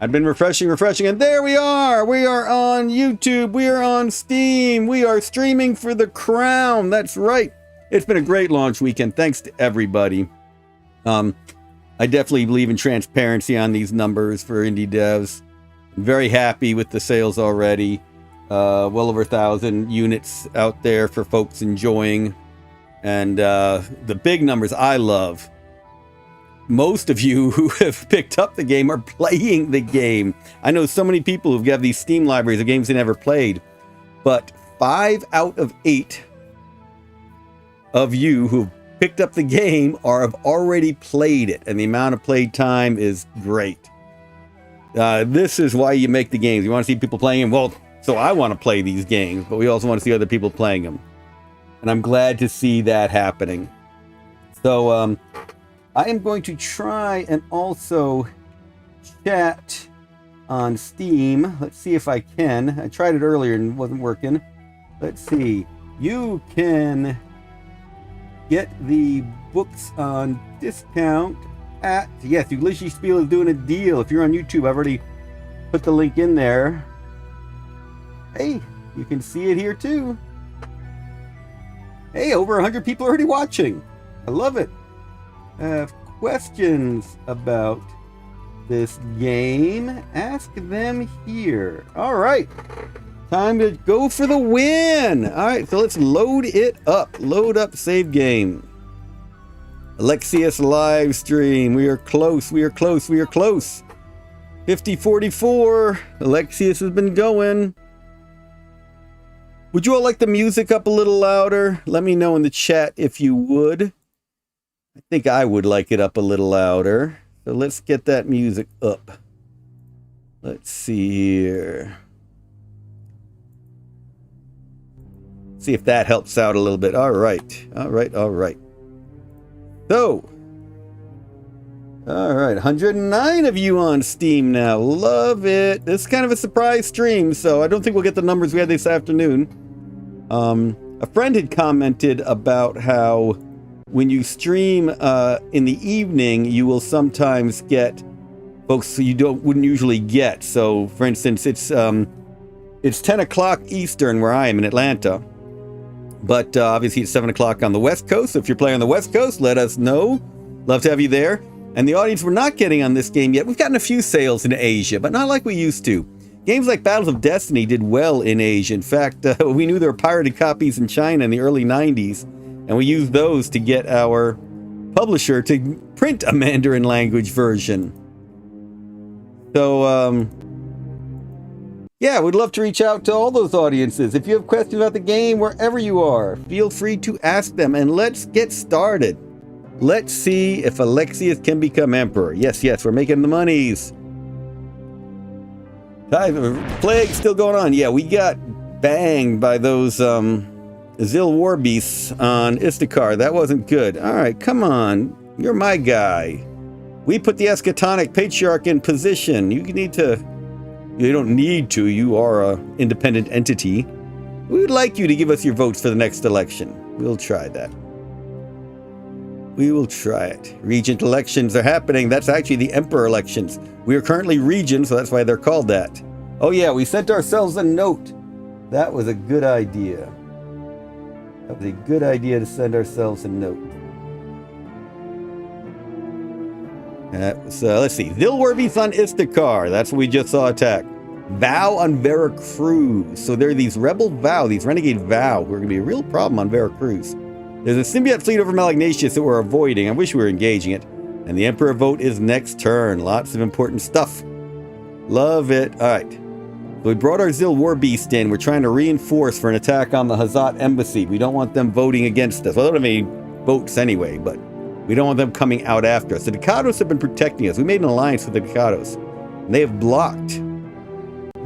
I've been refreshing, and there we are! We are on YouTube, we are on Steam, we are streaming for the crown, that's right! It's been a great launch weekend, thanks to everybody. I definitely believe in transparency on these numbers for indie devs. I'm very happy with the sales already. Well over 1,000 units out there for folks enjoying. And the big numbers I love. Most of you who have picked up the game are playing the game. I know so many people who have these Steam libraries of games they never played. But 5 out of 8 of you who've picked up the game have already played it. And the amount of played time is great. This is why you make the games. You want to see people playing them? Well, so I want to play these games, but we also want to see other people playing them. And I'm glad to see that happening. So I am going to try and also chat on Steam. Let's see if I can. I tried it earlier and it wasn't working. Let's see. You can get the books on discount at... Yes, Ulysses Spiel is doing a deal. If you're on YouTube, I've already put the link in there. Hey, you can see it here too. Hey, over 100 people already watching. I love it. Questions about this game? Ask them here. All right. Time to go for the win. All right, so let's load it up. Load up save game. Alexius live stream. We are close. We are close. We are close. 5044. Alexius has been going. Would you all like the music up a little louder? Let me know in the chat if you would. I think I would like it up a little louder. So let's get that music up. Let's see here. See if that helps out a little bit. All right. All right. All right. So. All right. 109 of you on Steam now. Love it. This is kind of a surprise stream, so I don't think we'll get the numbers we had this afternoon. A friend had commented about how when you stream in the evening, you will sometimes get folks you wouldn't usually get. So, for instance, it's 10 o'clock Eastern where I am in Atlanta, but obviously it's 7 o'clock on the West Coast. So if you're playing on the West Coast, let us know. Love to have you there. And the audience we're not getting on this game yet. We've gotten a few sales in Asia, but not like we used to. Games like Battles of Destiny did well in Asia. In fact, we knew there were pirated copies in China in the early 90s, and we used those to get our publisher to print a Mandarin language version. So, yeah, we'd love to reach out to all those audiences. If you have questions about the game, wherever you are, feel free to ask them, and let's get started. Let's see if Alexius can become emperor. Yes, yes, we're making the monies. Plague still going on. Yeah, we got banged by those Zil war beasts on Istakar. That wasn't good. All right, come on. You're my guy. We put the eschatonic patriarch in position. You need to... You don't need to. You are an independent entity. We would like you to give us your votes for the next election. We'll try that. We will try it. Regent elections are happening. That's actually the emperor elections. We are currently regent, so that's why they're called that. Oh yeah, we sent ourselves a note. That was a good idea. That was a good idea to send ourselves a note. Let's see. Zilwerbeast on Istakar. That's what we just saw attack. Vow on Veracruz. So there are these rebel Vow, these renegade Vow, who are going to be a real problem on Veracruz. There's a symbiote fleet over Malagnacius that we're avoiding. I wish we were engaging it. And the Emperor vote is next turn. Lots of important stuff. Love it. All right. So we brought our Zil War Beast in. We're trying to reinforce for an attack on the Hazat embassy. We don't want them voting against us. Well, they don't have any votes anyway, but we don't want them coming out after us. The Ducados have been protecting us. We made an alliance with the Ducados. And they have blocked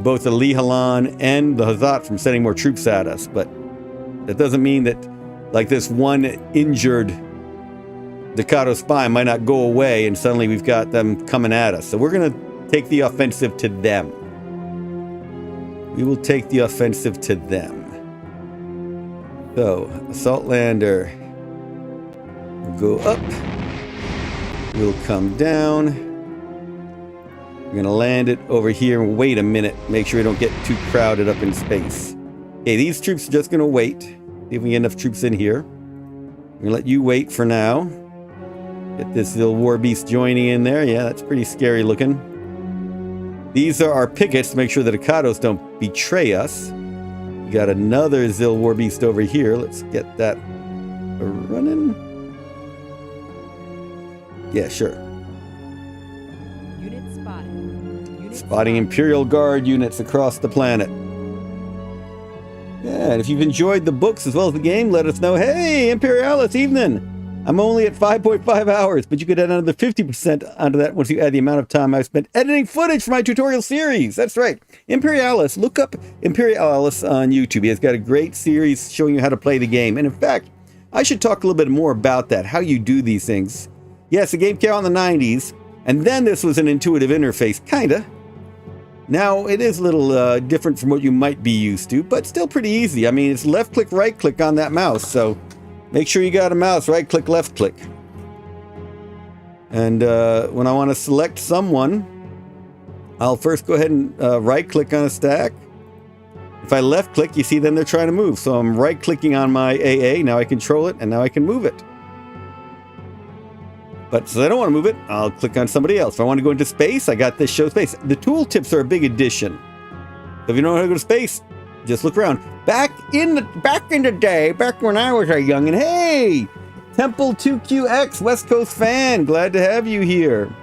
both the Lihalan and the Hazat from sending more troops at us. But that doesn't mean that like this one injured Ducado spy might not go away and suddenly we've got them coming at us. So we're going to take the offensive to them. We will take the offensive to them. So, Assault Lander will go up. We'll come down. We're going to land it over here and wait a minute. Make sure we don't get too crowded up in space. Okay, these troops are just going to wait. See if we get enough troops in here. I'm going to let you wait for now. Get this little war beast joining in there. Yeah, that's pretty scary looking. These are our pickets to make sure that the Ikados don't betray us. We got another Zil war beast over here. Let's get that running. Yeah, sure. Unit spotted. Spotting Imperial Guard units across the planet. Yeah, and if you've enjoyed the books as well as the game, let us know. Hey, Imperialis, evening! I'm only at 5.5 hours, but you could add another 50% onto that once you add the amount of time I've spent editing footage for my tutorial series. That's right. Imperialis. Look up Imperialis on YouTube. He has got a great series showing you how to play the game. And in fact, I should talk a little bit more about that, how you do these things. Yes, the game came out in the 90s, and then this was an intuitive interface, kinda. Now, it is a little different from what you might be used to, but still pretty easy. I mean, it's left-click, right-click on that mouse, so make sure you got a mouse, right-click, left-click. And when I want to select someone, I'll first go ahead and right-click on a stack. If I left-click, you see then they're trying to move. So I'm right-clicking on my AA, now I control it, and now I can move it. But since I don't want to move it, I'll click on somebody else. If I want to go into space, I got this show space. The tooltips are a big addition. So if you don't know how to go to space, just look around. Back in the day, back when I was a youngin', hey, Temple 2QX, West Coast fan, glad to have you here.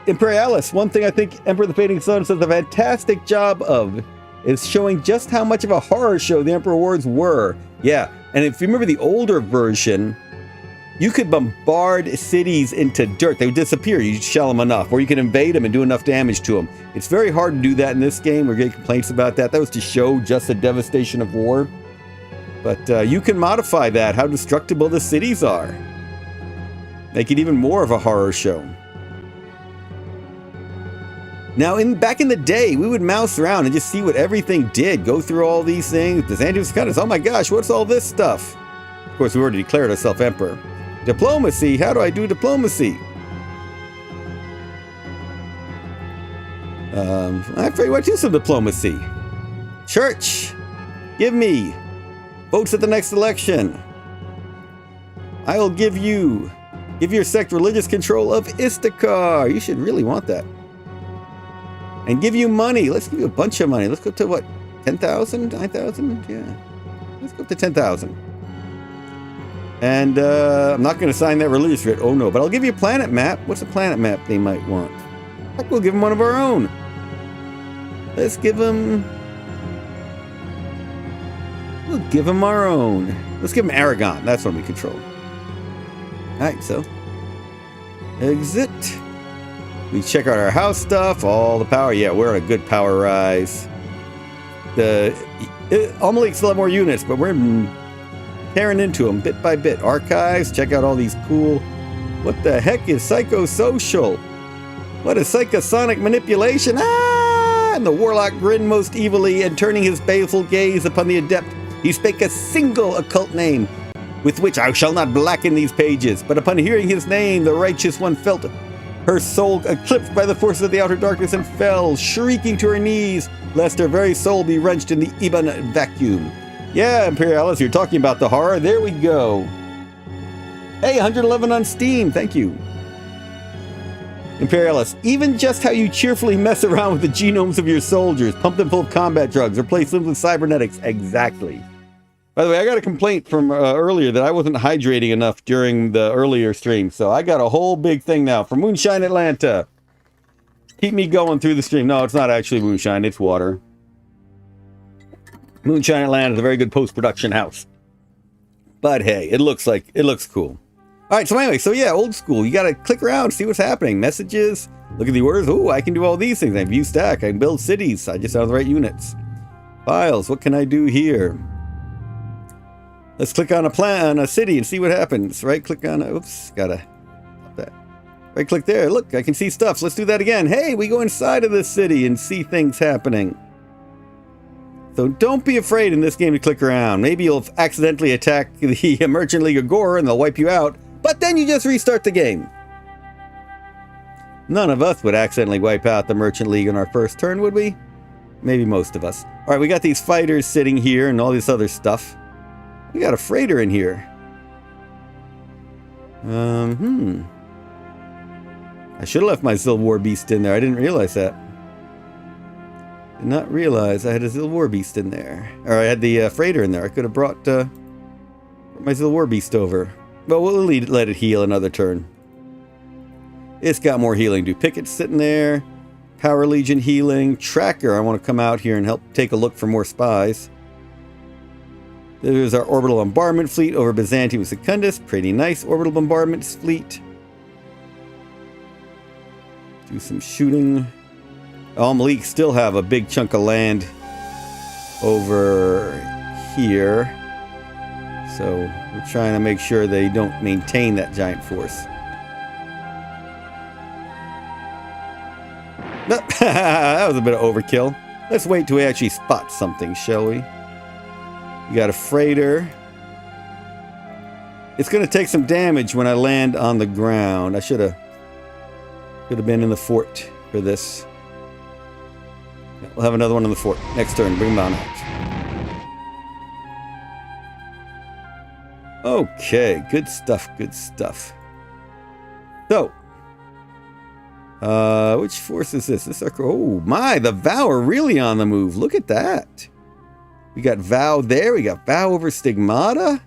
Imperialis, one thing I think Emperor the Fading Sun does a fantastic job of is showing just how much of a horror show the Emperor Wars were. Yeah, and if you remember the older version, you could bombard cities into dirt. They would disappear. You shell them enough. Or you could invade them and do enough damage to them. It's very hard to do that in this game. We're getting complaints about that. That was to show just the devastation of war. But you can modify that, how destructible the cities are. Make it even more of a horror show. Now, back in the day, we would mouse around and just see what everything did. Go through all these things. Does Andrew kind of, oh my gosh, what's all this stuff? Of course, we already declared ourselves emperor. Diplomacy, how do I do diplomacy? I very want to do some diplomacy. Church, give me votes at the next election. I'll give your sect religious control of Istakar. You should really want that. And give you money. Let's give you a bunch of money. Let's go to what? 10,000? 9,000? Yeah. Let's go up to 10,000. And I'm not going to sign that religious writ. Oh no, but I'll give you a planet map. What's a planet map they might want? Heck, we'll give them one of our own. Let's give them... We'll give them our own. Let's give them Aragon. That's one we control. Alright, so... Exit. We check out our house stuff, all the power. Yeah, we're on a good power rise. Almalik still have more units, but we're tearing into them bit by bit. Archives, check out all these cool... What the heck is psychosocial? What is psychosonic manipulation? Ah! And the warlock grinned most evilly, and turning his baleful gaze upon the adept, he spake a single occult name, with which I shall not blacken these pages. But upon hearing his name, the righteous one felt her soul eclipsed by the forces of the outer darkness and fell, shrieking to her knees, lest her very soul be wrenched in the Iban vacuum. Yeah, Imperialis, you're talking about the horror. There we go. Hey, 111 on Steam. Thank you. Imperialis, even just how you cheerfully mess around with the genomes of your soldiers, pump them full of combat drugs, replace them with cybernetics. Exactly. By the way, I got a complaint from earlier that I wasn't hydrating enough during the earlier stream, so I got a whole big thing now from Moonshine Atlanta. Keep me going through the stream. No, it's not actually moonshine, it's water. Moonshine Atlanta is a very good post-production house. But hey, it looks cool. Alright, so anyway, so yeah, old school. You gotta click around, see what's happening. Messages, look at the orders. Oh, I can do all these things. I can view stack, I can build cities. I just have the right units. Files, what can I do here? Let's click on a city and see what happens. Right click on oops, gotta stop that. Right click there, look, I can see stuff. So let's do that again. Hey, we go inside of the city and see things happening. So don't be afraid in this game to click around. Maybe you'll accidentally attack the Merchant League of Gore and they'll wipe you out, but then you just restart the game. None of us would accidentally wipe out the Merchant League on our first turn, would we? Maybe most of us. All right, we got these fighters sitting here and all this other stuff. We got a freighter in here. I should have left my Zil War Beast in there. I didn't realize that. Did not realize I had a Zil War Beast in there. Or I had the freighter in there. I could have brought my Zil War Beast over. But we'll let it heal another turn. It's got more healing. Do Picket's sitting there. Power Legion healing. Tracker, I want to come out here and help take a look for more spies. There's our orbital bombardment fleet over Byzantium Secundus. Pretty nice orbital bombardment fleet. Do some shooting. Al-Malik still have a big chunk of land over here. So we're trying to make sure they don't maintain that giant force. That was a bit of overkill. Let's wait till we actually spot something, shall we? We got a freighter. It's going to take some damage when I land on the ground. I should have been in the fort for this. We'll have another one in the fort. Next turn, bring them on out. Okay, good stuff, good stuff. So, which force is this? Oh my, the Vow are really on the move. Look at that. We got Vow there. We got Vow over Stigmata.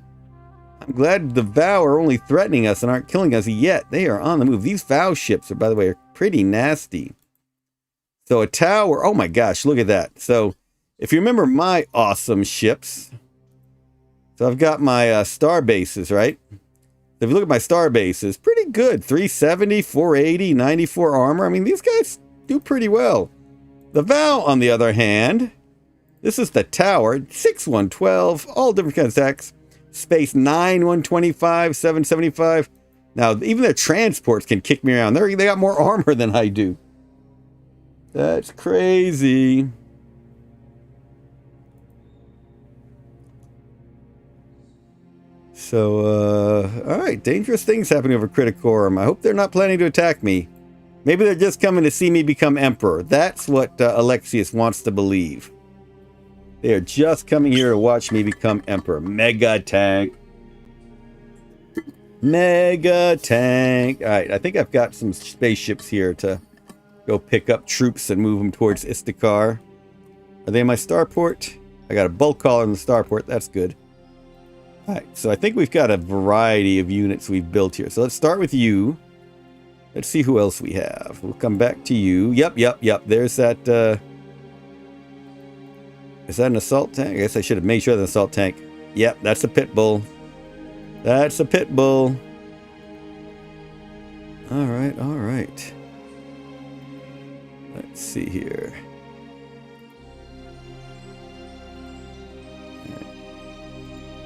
I'm glad the Vow are only threatening us and aren't killing us yet. They are on the move. These Vow ships are, by the way, are pretty nasty. So a tower. Oh my gosh, look at that. So if you remember my awesome ships. So I've got my star bases, right? If you look at my star bases, pretty good. 370, 480, 94 armor. I mean, these guys do pretty well. The Vow, on the other hand, this is the tower. 6, 112, all different kinds of attacks. Space 9, 125, 775. Now, even their transports can kick me around. They got more armor than I do. That's crazy. So, all right. Dangerous things happening over Criticorum. I hope they're not planning to attack me. Maybe they're just coming to see me become emperor. That's what Alexius wants to believe. They are just coming here to watch me become emperor. Mega tank. Mega tank. All right. I think I've got some spaceships here to go pick up troops and move them towards Istakar. Are they in my starport? I got a bulk hauler in the starport. That's good. All right, so I think we've got a variety of units we've built here. So let's start with you. Let's see who else we have. We'll come back to you. Yep. There's that. Is that an assault tank? I guess I should have made sure that's an assault tank. Yep, that's a pit bull. That's a pit bull. All right. Let's see here.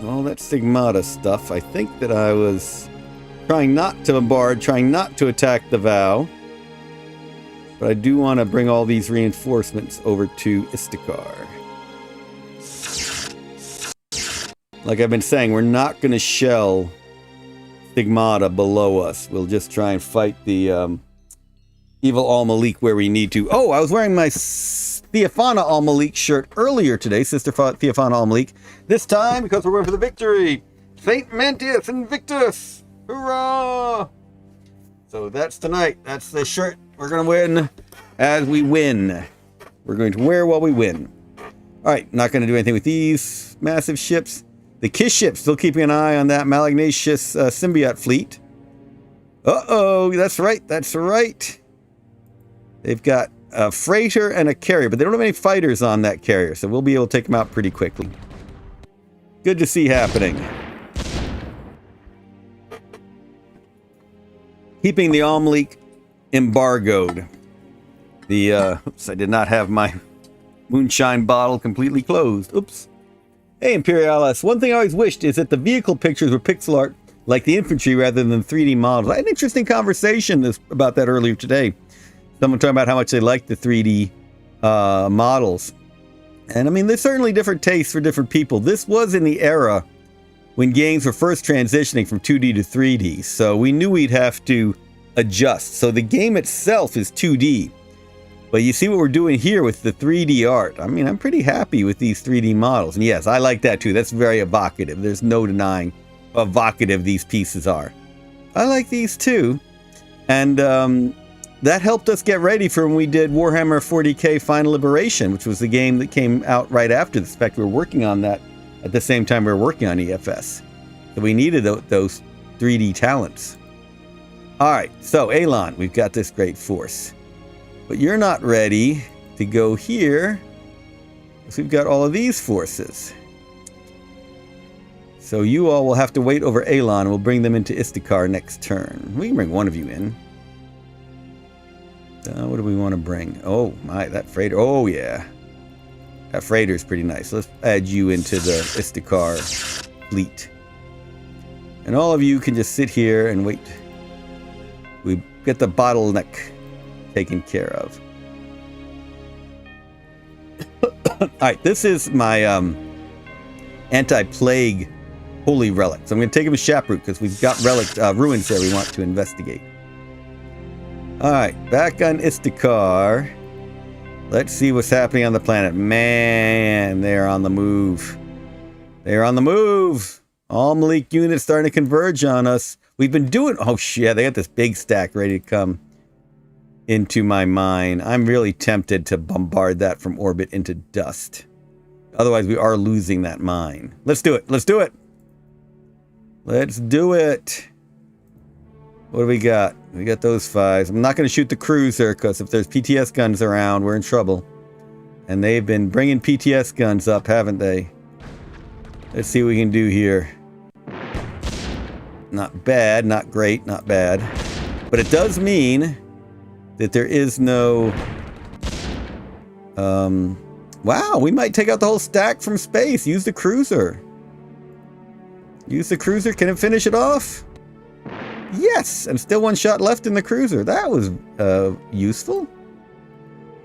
All that Stigmata stuff. I think that I was trying not to bombard, trying not to attack the Vow. But I do want to bring all these reinforcements over to Istakar. Like I've been saying, we're not going to shell Stigmata below us. We'll just try and fight the evil Al-Malik where we need to. Oh, I was wearing my Theophana Al-Malik shirt earlier today, Sister Theophana Al-Malik. This time, because we're going for the victory. Saint Mantius Invictus! Hurrah! So that's tonight. That's the shirt we're going to win as we win. We're going to wear while we win. All right, not going to do anything with these massive ships. The Kiss ship, still keeping an eye on that Malagnacious symbiote fleet. Uh-oh, that's right. They've got a freighter and a carrier, but they don't have any fighters on that carrier, so we'll be able to take them out pretty quickly. Good to see happening. Keeping the Al-Malik embargoed. Oops, I did not have my moonshine bottle completely closed. Oops. Hey, Imperialis. One thing I always wished is that the vehicle pictures were pixel art like the infantry rather than 3D models. I had an interesting conversation about that earlier today. Someone talking about how much they like the 3D models. And I mean, there's certainly different tastes for different people. This was in the era when games were first transitioning from 2D to 3D. So we knew we'd have to adjust. So the game itself is 2D. But you see what we're doing here with the 3D art. I mean, I'm pretty happy with these 3D models. And yes, I like that too. That's very evocative. There's no denying how evocative these pieces are. I like these too. And that helped us get ready for when we did Warhammer 40k Final Liberation, which was the game that came out right after this. In fact, we were working on that at the same time we were working on EFS. So we needed those 3D talents. All right, so Elan, we've got this great force. But you're not ready to go here, because we've got all of these forces. So you all will have to wait over Elan. We'll bring them into Istikar next turn. We can bring one of you in. What do we want to bring? Oh, my, that freighter. Oh, yeah. That freighter is pretty nice. Let's add you into the Istikar fleet. And all of you can just sit here and wait. We get the bottleneck taken care of. Alright, this is my anti-plague holy relic. So I'm going to take him to Shaproot because we've got ruins there we want to investigate. Alright, back on Istikar. Let's see what's happening on the planet. Man, they're on the move. They're on the move. All Malik units starting to converge on us. We've been doing... Oh, shit, they got this big stack ready to come into my mine. I'm really tempted to bombard that from orbit into dust. Otherwise, we are losing that mine. Let's do it. Let's do it. Let's do it. What do we got? We got those 5s. I'm not going to shoot the cruiser because if there's PTS guns around, we're in trouble. And they've been bringing PTS guns up, haven't they? Let's see what we can do here. Not bad, not great, not bad. But it does mean that there is no... wow, we might take out the whole stack from space. Use the cruiser. Use the cruiser. Can it finish it off? Yes! And still 1 shot left in the cruiser. That was useful.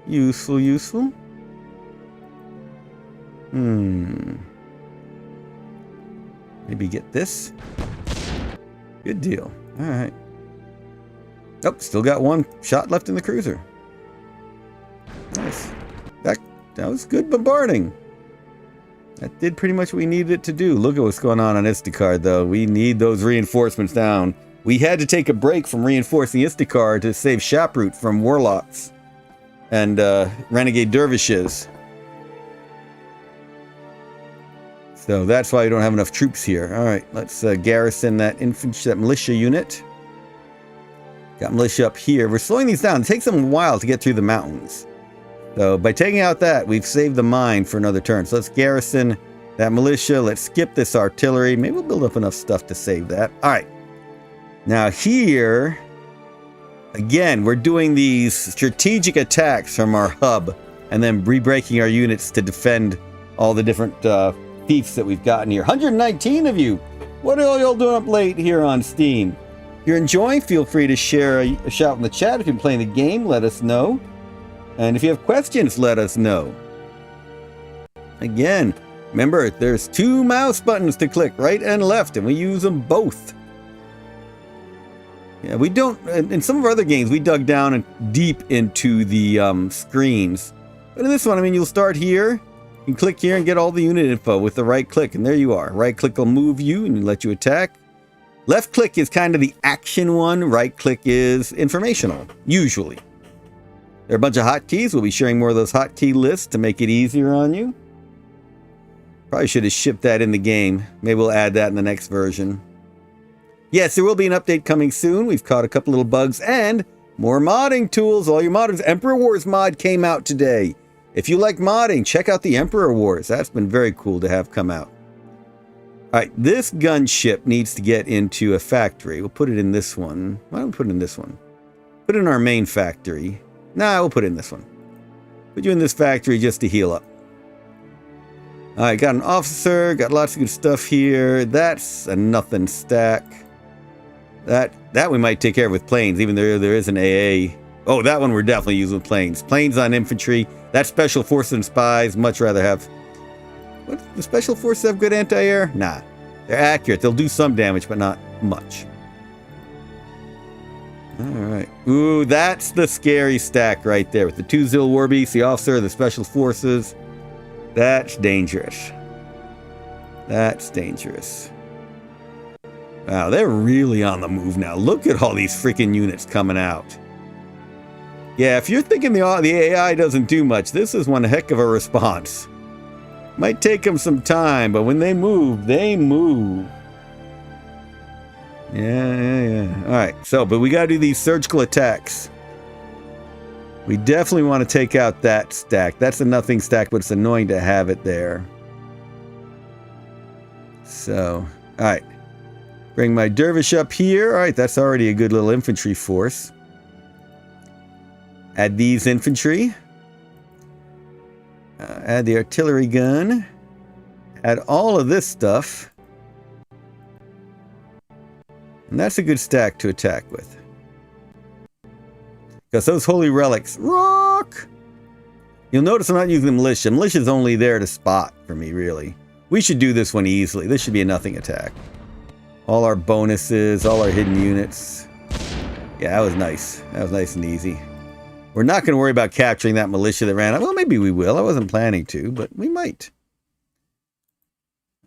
Useful. Maybe get this. Good deal. Alright. Oh, still got 1 shot left in the cruiser. Nice. That was good bombarding. That did pretty much what we needed it to do. Look at what's going on Istikar, though. We need those reinforcements down. We had to take a break from reinforcing Istikar to save Shaproot from warlocks and renegade dervishes. So that's why we don't have enough troops here. All right, let's garrison that infantry, that militia unit. Got militia up here. We're slowing these down. It takes them a while to get through the mountains. So by taking out that, we've saved the mine for another turn. So let's garrison that militia. Let's skip this artillery. Maybe we'll build up enough stuff to save that. All right. Now here, again, we're doing these strategic attacks from our hub and then re-breaking our units to defend all the different fiefs that we've gotten here. 119 of you. What are y'all doing up late here on Steam? If you're enjoying, feel free to share a shout in the chat. If you're playing the game, let us know. And if you have questions, let us know. Again, remember, there's 2 mouse buttons to click, right and left, and we use them both. Yeah, we don't... In some of our other games, we dug down and deep into the screens. But in this one, I mean, you'll start here. You can click here and get all the unit info with the right click, and there you are. Right click will move you and let you attack. Left click is kind of the action one. Right click is informational, usually. There are a bunch of hotkeys. We'll be sharing more of those hotkey lists to make it easier on you. Probably should have shipped that in the game. Maybe we'll add that in the next version. Yes, there will be an update coming soon. We've caught a couple little bugs and more modding tools. All your modders. Emperor Wars mod came out today. If you like modding, check out the Emperor Wars. That's been very cool to have come out. All right, this gunship needs to get into a factory. We'll put it in this one. Why don't we put it in this one? Put it in our main factory. Nah, we'll put it in this one. Put you in this factory just to heal up. All right, got an officer. Got lots of good stuff here. That's a nothing stack. That we might take care of with planes, even though there is an AA. Oh, that one we're definitely using with planes. Planes on infantry. That's special forces and spies. Much rather have... What? The special forces have good anti-air? Nah. They're accurate. They'll do some damage, but not much. Alright. Ooh, that's the scary stack right there with the 2 Zil Warbeasts, the officer, the special forces. That's dangerous. That's dangerous. Wow, they're really on the move now. Look at all these freaking units coming out. Yeah, if you're thinking the AI doesn't do much, this is one heck of a response. Might take them some time, but when they move, they move. Yeah. Alright, but we gotta do these surgical attacks. We definitely want to take out that stack. That's a nothing stack, but it's annoying to have it there. So, alright. Bring my dervish up here. Alright, that's already a good little infantry force. Add these infantry. Add the artillery gun. Add all of this stuff. And that's a good stack to attack with. Because those holy relics rock! You'll notice I'm not using the militia. Militia's only there to spot for me, really. We should do this one easily. This should be a nothing attack. All our bonuses, all our hidden units. Yeah, that was nice. That was nice and easy. We're not going to worry about capturing that militia that ran out. Well, maybe we will. I wasn't planning to, but we might.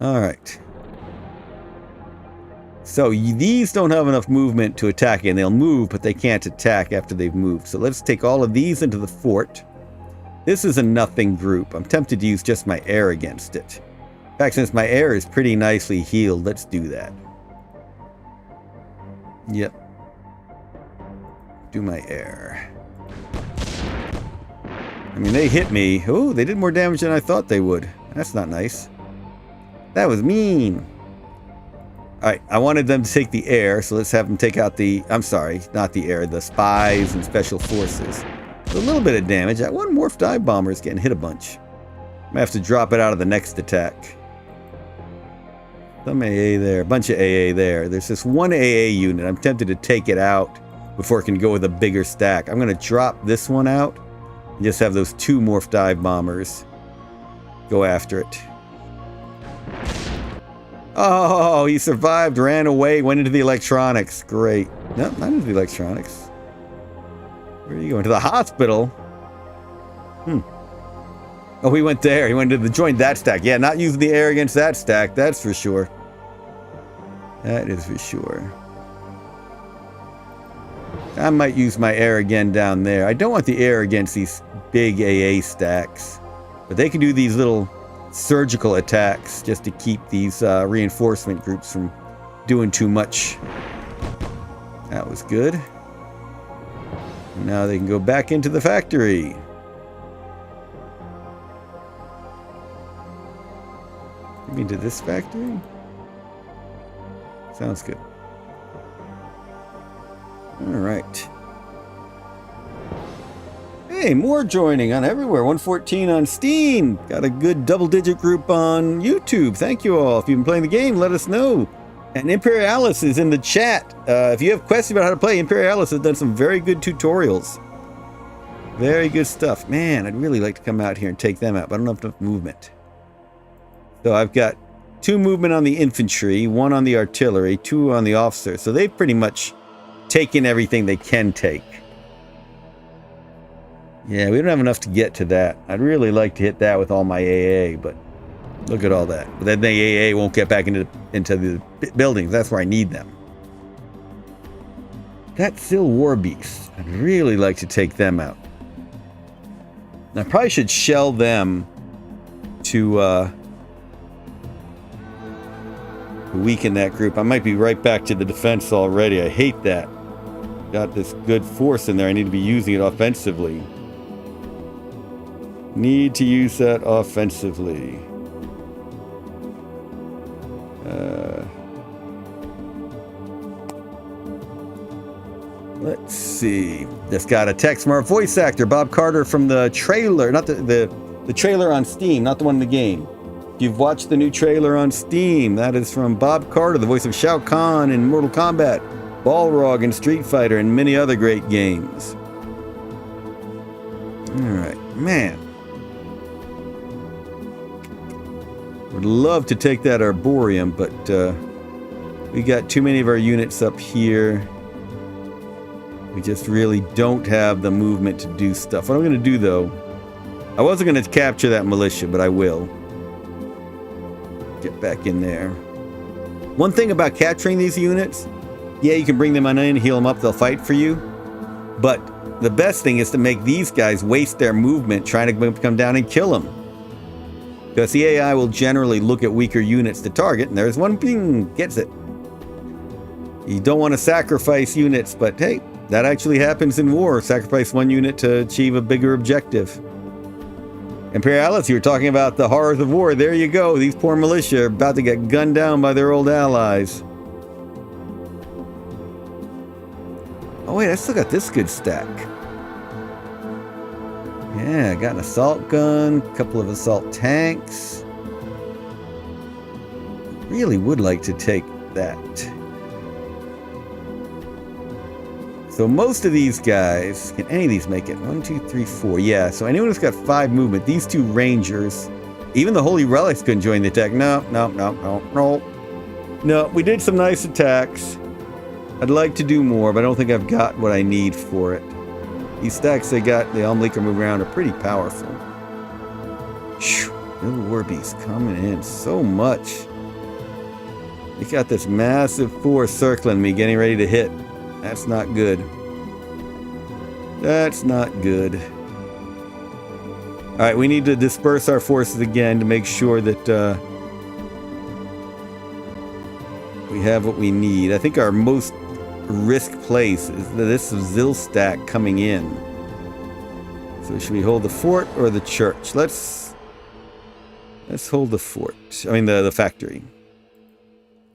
Alright. So these don't have enough movement to attack, and they'll move, but they can't attack after they've moved. So let's take all of these into the fort. This is a nothing group. I'm tempted to use just my air against it. In fact, since my air is pretty nicely healed, let's do that. Yep. Do my air. I mean, they hit me. Oh, they did more damage than I thought they would. That's not nice. That was mean. Alright, I wanted them to take the air, so let's have them take out the... I'm sorry, not the air, the spies and special forces. So a little bit of damage. That one morph dive bomber is getting hit a bunch. I'm gonna have to drop it out of the next attack. Some AA there, a bunch of AA there. There's this one AA unit. I'm tempted to take it out before it can go with a bigger stack. I'm gonna drop this one out and just have those 2 morph dive bombers go after it. Oh, he survived, ran away, went into the electronics. Great. No, not into the electronics. Where are you going? To the hospital? Oh, he went there. He went to join that stack. Yeah, not using the air against that stack. That's for sure. That is for sure. I might use my air again down there. I don't want the air against these big AA stacks. But they can do these little surgical attacks just to keep these reinforcement groups from doing too much. That was good. Now they can go back into the factory. You mean to this factory? Sounds good. Alright. Hey, more joining on everywhere. 114 on Steam. Got a good double-digit group on YouTube. Thank you all. If you've been playing the game, let us know. And Imperialis is in the chat. If you have questions about how to play, Imperialis has done some very good tutorials. Very good stuff. Man, I'd really like to come out here and take them out, but I don't have enough movement. So I've got 2 movement on the infantry, 1 on the artillery, 2 on the officer. So they've pretty much taken everything they can take. Yeah, we don't have enough to get to that. I'd really like to hit that with all my AA, but look at all that. But then the AA won't get back into the buildings. That's where I need them. That Sil Warbeast. I'd really like to take them out. I probably should shell them to weaken that group. I might be right back to the defense already. I hate that. Got this good force in there. I need to be using it offensively. Need to use that offensively. Let's see. Just got a text from our voice actor, Bob Carter, from the trailer. Not the trailer on Steam, not the one in the game. If you've watched the new trailer on Steam, that is from Bob Carter, the voice of Shao Kahn in Mortal Kombat, Balrog in Street Fighter, and many other great games. Alright, man. Would love to take that Arboreum, but we got too many of our units up here. We just really don't have the movement to do stuff. What I'm going to do, though, I wasn't going to capture that militia, but I will. Get back in there. One thing about capturing these units, yeah, you can bring them on in, heal them up, they'll fight for you. But the best thing is to make these guys waste their movement trying to come down and kill them. Because the AI will generally look at weaker units to target, and there's one thing gets it. You don't want to sacrifice units, but hey, that actually happens in war. Sacrifice one unit to achieve a bigger objective. Imperialists, you were talking about the horrors of war. There you go. These poor militia are about to get gunned down by their old allies. Oh wait, I still got this good stack. Yeah, I got an assault gun, a couple of assault tanks. Really would like to take that. So most of these guys, can any of these make it? 1, 2, 3, 4. Yeah, so anyone who's got 5 movement, these 2 rangers, even the Holy Relics couldn't join the attack. No. No, we did some nice attacks. I'd like to do more, but I don't think I've got what I need for it. These stacks they got, the Almleaker move around, are pretty powerful. Phew, little Warbeast coming in so much. You got this massive force circling me, getting ready to hit. That's not good. That's not good. Alright, we need to disperse our forces again to make sure that we have what we need. I think our most risk place is this Zil stack coming in. So should we hold the fort or the church? Let's hold the fort. I mean the factory.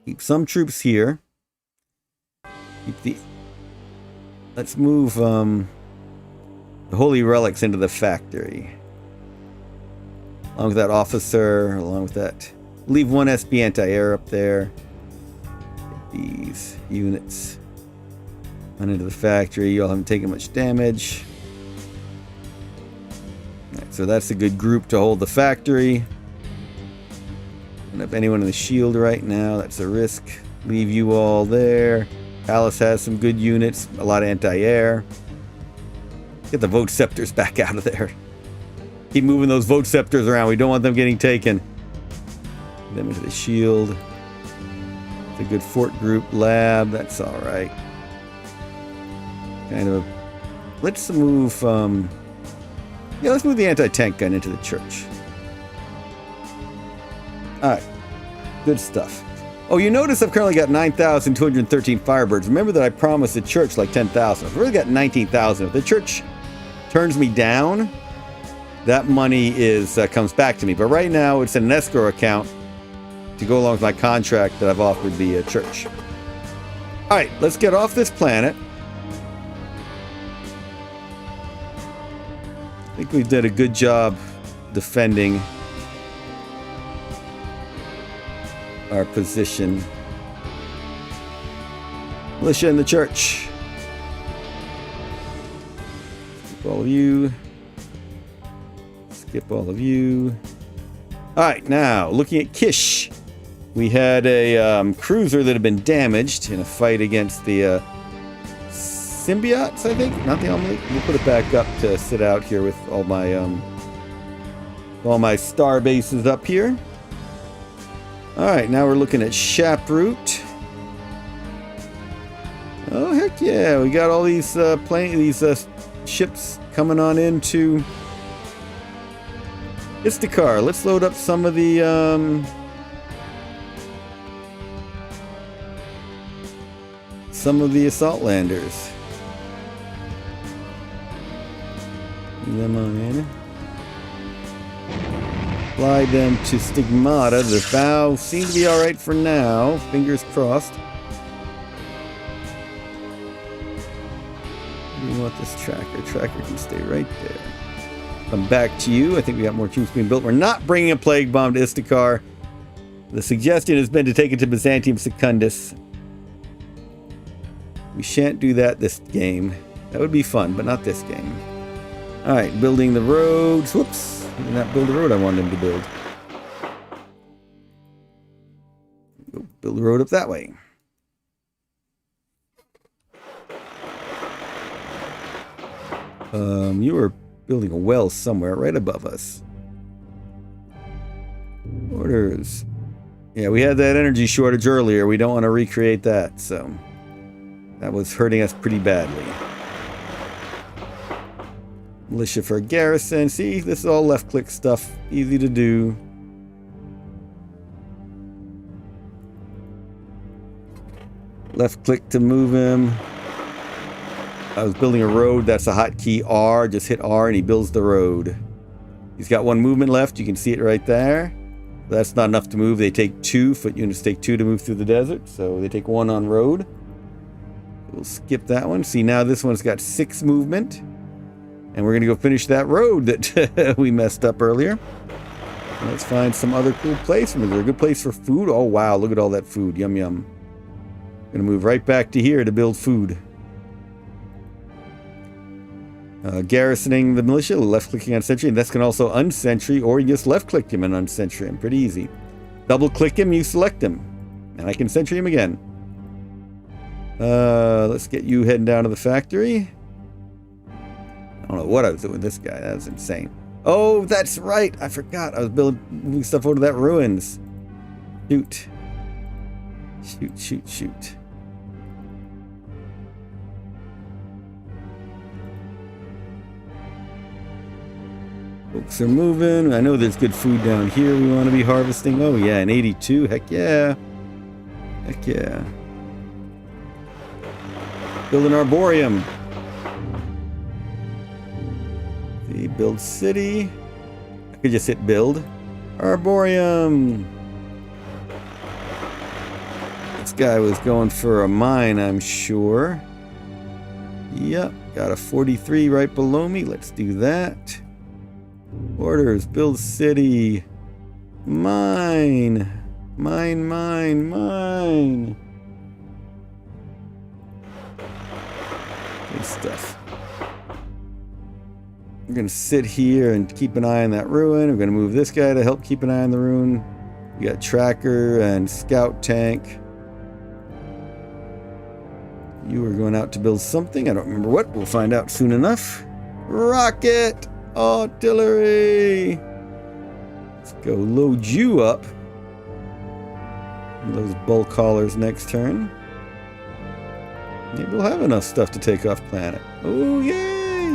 Keep some troops here. Keep the Let's move the Holy Relics into the factory. Along with that officer, along with that. Leave 1 SP anti-air up there. Get these units on into the factory. Y'all haven't taken much damage. Alright, so that's a good group to hold the factory. Don't have anyone in the shield right now. That's a risk. Leave you all there. Palace has some good units, a lot of anti-air. Get the Vote Scepters back out of there. Keep moving those Vote Scepters around. We don't want them getting taken. Get them into the shield. It's a good fort group. Lab, that's alright. Kind of. Let's move, yeah, let's move the anti-tank gun into the church. Alright. Good stuff. Oh, you notice I've currently got 9,213 Firebirds. Remember that I promised the church like 10,000. I've really got 19,000. If the church turns me down, that money comes back to me. But right now, it's in an escrow account to go along with my contract that I've offered the church. All right, let's get off this planet. I think we've done a good job defending our position. Militia in the church. Skip all of you. Skip all of you. Alright, now, looking at Kish. We had a cruiser that had been damaged in a fight against the symbiotes, I think? Not the Almleaker. We'll put it back up to sit out here with all my star bases up here. Alright, now we're looking at Shaproot. Oh, heck yeah. We got all these ships coming on into Istakar. Let's load up some of the assault landers. Get them on in. Fly them to Stigmata. The bow seems to be alright for now. Fingers crossed. We want this tracker. Tracker can stay right there. Come back to you. I think we got more troops being built. We're not bringing a plague bomb to Istakar. The suggestion has been to take it to Byzantium Secundus. We shan't do that this game. That would be fun, but not this game. Alright, building the roads. Whoops. Did not build the road I wanted him to build. Go build the road up that way. You were building a well somewhere right above us. Orders. Yeah, we had that energy shortage earlier. We don't want to recreate that, so that was hurting us pretty badly. Militia for a garrison. See, this is all left-click stuff. Easy to do. Left-click to move him. I was building a road. That's a hotkey R. Just hit R and he builds the road. He's got one movement left. You can see it right there. That's not enough to move. They take 2. Foot units take 2 to move through the desert. So they take 1 on road. We'll skip that one. See, now this one's got 6 movement. And we're going to go finish that road that we messed up earlier. Let's find some other cool place. Is there a good place for food? Oh, wow. Look at all that food. Yum, yum. Going to move right back to here to build food. Garrisoning the militia, left-clicking on sentry, and that's can also unsentry, or you just left-click him and unsentry him. Pretty easy. Double-click him, you select him. And I can sentry him again. Let's get you heading down to the factory. I don't know what I was doing with this guy. That's insane. Oh, that's right. I forgot. I was moving stuff over to that ruins. Shoot. Shoot, shoot, shoot. Folks are moving. I know there's good food down here we want to be harvesting. Oh, yeah, an 82. Heck yeah. Heck yeah. Build an arboreum. See, build city. I could just hit build. Arboreum. This guy was going for a mine, I'm sure. Yep, got a 43 right below me. Let's do that. Orders, build city. Mine. Mine, mine, mine. Good stuff. We're going to sit here and keep an eye on that ruin. We're going to move this guy to help keep an eye on the ruin. We got tracker and scout tank. You are going out to build something. I don't remember what. We'll find out soon enough. Rocket artillery. Let's go load you up. And those bulk haulers next turn. Maybe we'll have enough stuff to take off planet. Oh, yay!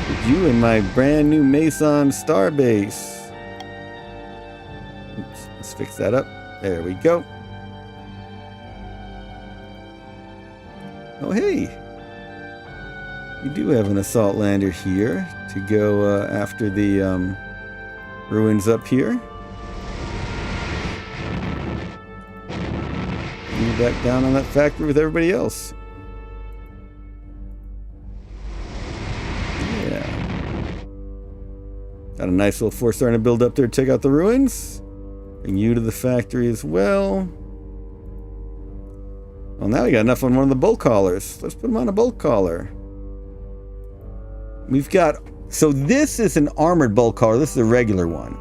Put you in my brand new Mason starbase. Oops, let's fix that up. There we go. Oh, hey. We do have an assault lander here to go after the ruins up here. Move back down on that factory with everybody else. Yeah. Got a nice little force starting to build up there to take out the ruins. Bring you to the factory as well. Well, now we got enough on one of the bulk haulers. Let's put him on a bulk hauler. We've got... So this is an armored bulk hauler. This is a regular one.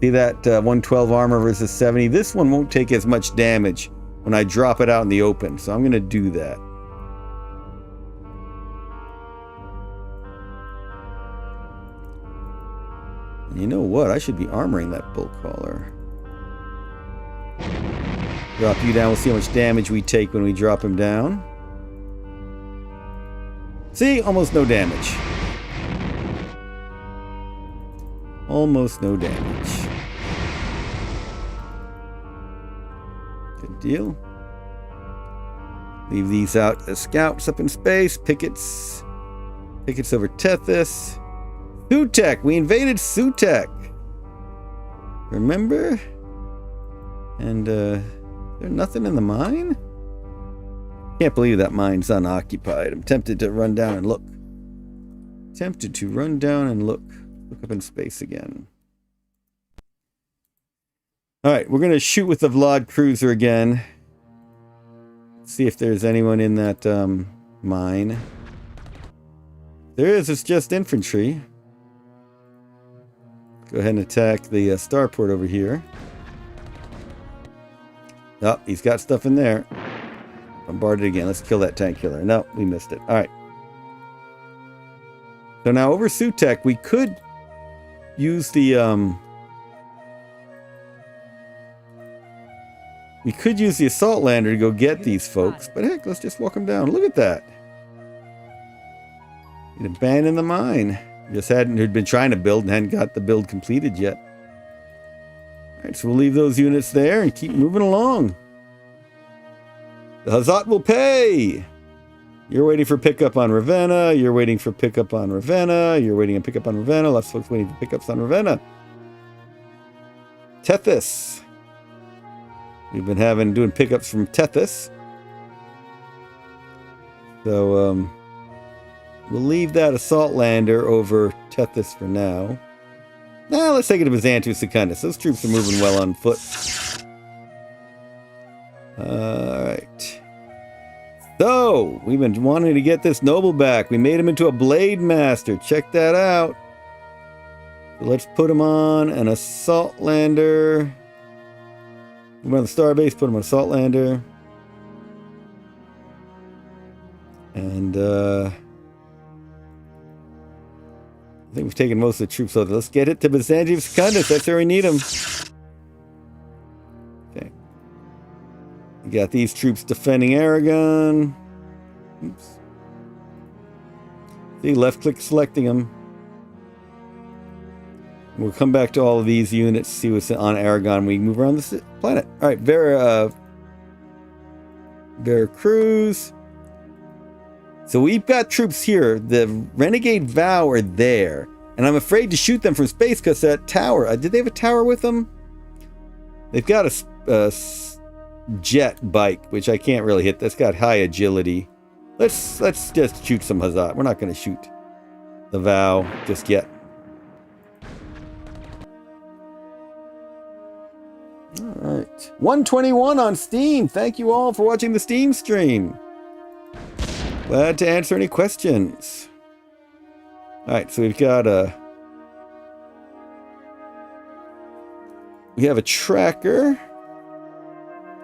See that 112 armor versus 70? This one won't take as much damage when I drop it out in the open. So I'm going to do that. And you know what? I should be armoring that bulk hauler. Drop you down. We'll see how much damage we take when we drop him down. See? Almost no damage. Almost no damage. Good deal. Leave these out as scouts up in space. Pickets. Pickets over Tethys. Sutek. We invaded Sutek. Remember? And, there's nothing in the mine? Can't believe that mine's unoccupied. I'm tempted to run down and look. Tempted to run down and look. Look up in space again. Alright, we're going to shoot with the Vlad cruiser again. See if there's anyone in that mine. There is, it's just infantry. Go ahead and attack the starport over here. Oh, he's got stuff in there. Bombard it again. Let's kill that tank killer. No, we missed it. Alright. So now over Sutek, we could use the assault lander to go get these folks. But heck, let's just walk them down. Look at that. He'd abandoned the mine. Had been trying to build and hadn't got the build completed yet. Alright, so we'll leave those units there and keep moving along. The Hazat will pay! You're waiting for pickup on Ravenna. You're waiting for pickup on Ravenna. You're waiting on pickup on Ravenna. Lots of folks waiting for pickups on Ravenna. Tethys. We've been doing pickups from Tethys. So, we'll leave that assault lander over Tethys for now. Now, let's take it to Byzantium Secundus. Those troops are moving well on foot. Alright. So, we've been wanting to get this noble back. We made him into a blade master. Check that out. So let's put him on an assault lander. We're on the starbase, put him on assault lander. And, I think we've taken most of the troops over. Let's get it to Byzantium Secundus. That's where we need them. Okay. We got these troops defending Aragon. Oops. See, left click selecting them. We'll come back to all of these units, see what's on Aragon. We move around this planet. All right, Veracruz. So we've got troops here. The Renegade Vow are there. And I'm afraid to shoot them from space because that tower... did they have a tower with them? They've got a jet bike, which I can't really hit. That's got high agility. Let's just shoot some Hazat. We're not going to shoot the Vow just yet. Alright. 121 on Steam. Thank you all for watching the Steam stream. Glad to answer any questions. Alright, so we've got we have a tracker.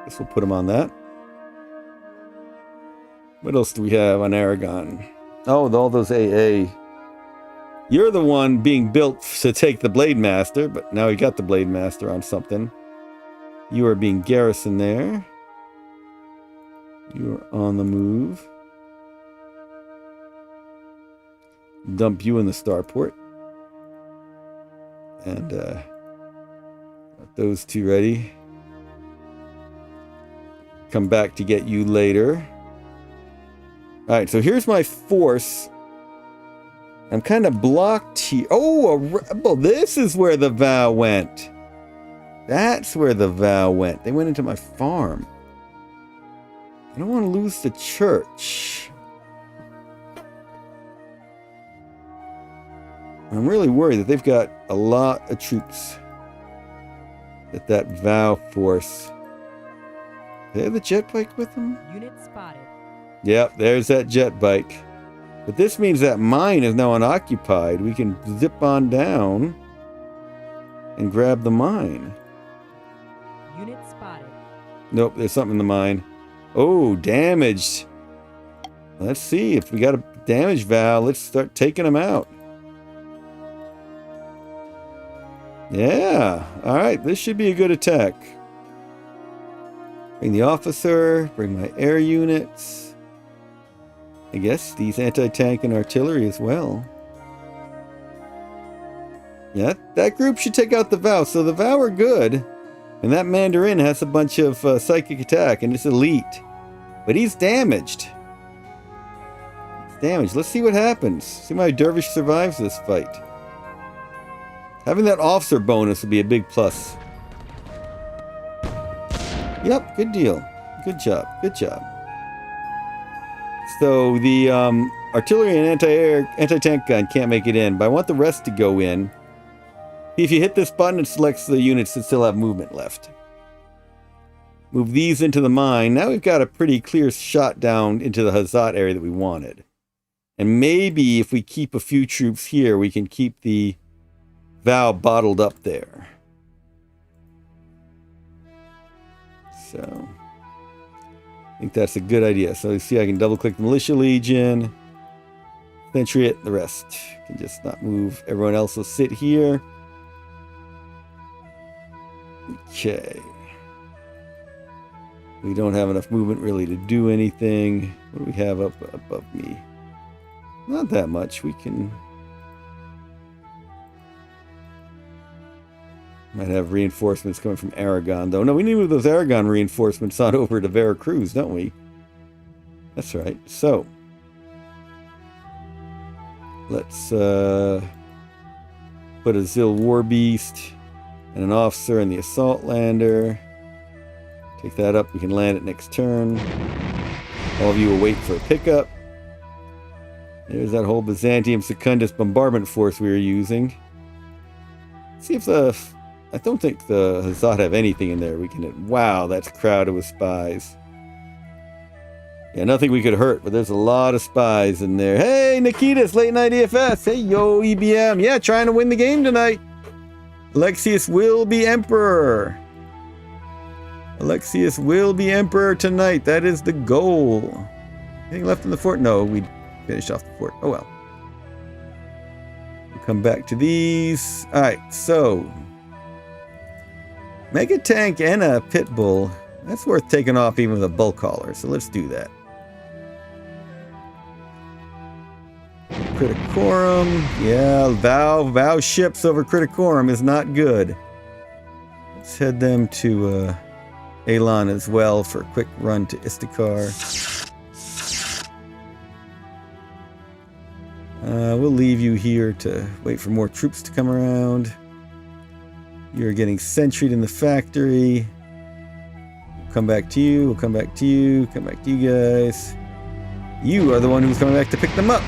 Guess we'll put him on that. What else do we have on Aragon? Oh, all those AA. You're the one being built to take the Blade Master, but now we got the Blade Master on something. You are being garrisoned there. You are on the move. Dump you in the starport. And got those two ready. Come back to get you later. Alright, so here's my force. I'm kind of blocked here. Oh, a rebel. This is where the Vow went. That's where the Vow went. They went into my farm. I don't want to lose the church. I'm really worried that they've got a lot of troops. That Vow force. They have the jet bike with them? Unit spotted. Yep, there's that jet bike. But this means that mine is now unoccupied. We can zip on down and grab the mine. Unit spotted. Nope, there's something in the mine. Oh, damaged. Let's see if we got a damage Vow. Let's start taking them out. Yeah. All right. This should be a good attack. Bring the officer. Bring my air units. I guess these anti-tank and artillery as well. Yeah, that group should take out the Vow. So the Vow are good. And that Mandarin has a bunch of psychic attack and it's elite. But he's damaged. He's damaged. Let's see what happens. See if my Dervish survives this fight. Having that officer bonus would be a big plus. Yep, good deal. Good job. Good job. So the artillery and anti-tank gun can't make it in, but I want the rest to go in. If you hit this button, it selects the units that still have movement left. Move these into the mine. Now we've got a pretty clear shot down into the Hazat area that we wanted. And maybe if we keep a few troops here, we can keep the Vow bottled up there. So I think that's a good idea. So you see I can double click the Militia Legion. Sentry it. The rest can just not move. Everyone else will sit here. Okay. We don't have enough movement really to do anything. What do we have up above me? Not that much. We can... Might have reinforcements coming from Aragon, though. No, we need to move those Aragon reinforcements on over to Veracruz, don't we? That's right. So, let's put a Zil War Beast and an officer in the assault lander. Take that up. We can land it next turn. All of you will wait for a pickup. There's that whole Byzantium Secundus bombardment force we were using. Let's see if the... I don't think the Hazard have anything in there. We can... Wow, that's crowded with spies. Yeah, nothing we could hurt, but there's a lot of spies in there. Hey, Nikitas, late night EFS. Hey, yo, EBM. Yeah, trying to win the game tonight. Alexius will be Emperor. Alexius will be Emperor tonight. That is the goal. Anything left in the fort? No, we finished off the fort. Oh, well. We'll come back to these. All right, so... Mega tank and a pit bull. That's worth taking off even with a bulk hauler, so let's do that. Criticorum. Yeah, Vow ships over Criticorum is not good. Let's head them to Elon as well for a quick run to Istakar. We'll leave you here to wait for more troops to come around. You're getting sentryed in the factory. We'll come back to you. We'll come back to you. Come back to you guys. You are the one who's coming back to pick them up.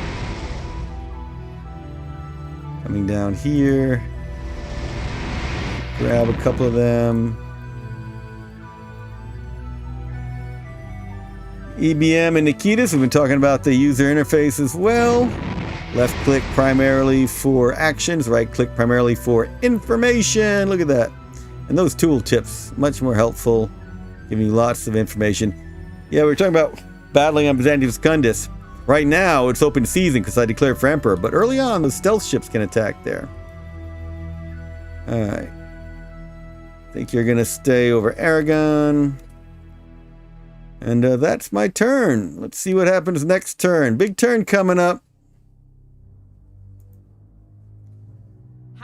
Coming down here. Grab a couple of them. EBM and Nikitas, we've been talking about the user interface as well. Left click primarily for actions, right click primarily for information. Look at that. And those tool tips, much more helpful, giving you lots of information. Yeah, we were talking about battling on Byzantium Secundus. Right now, it's open season because I declared for Emperor, but early on, those stealth ships can attack there. Alright. Think you're going to stay over Aragon. And that's my turn. Let's see what happens next turn. Big turn coming up.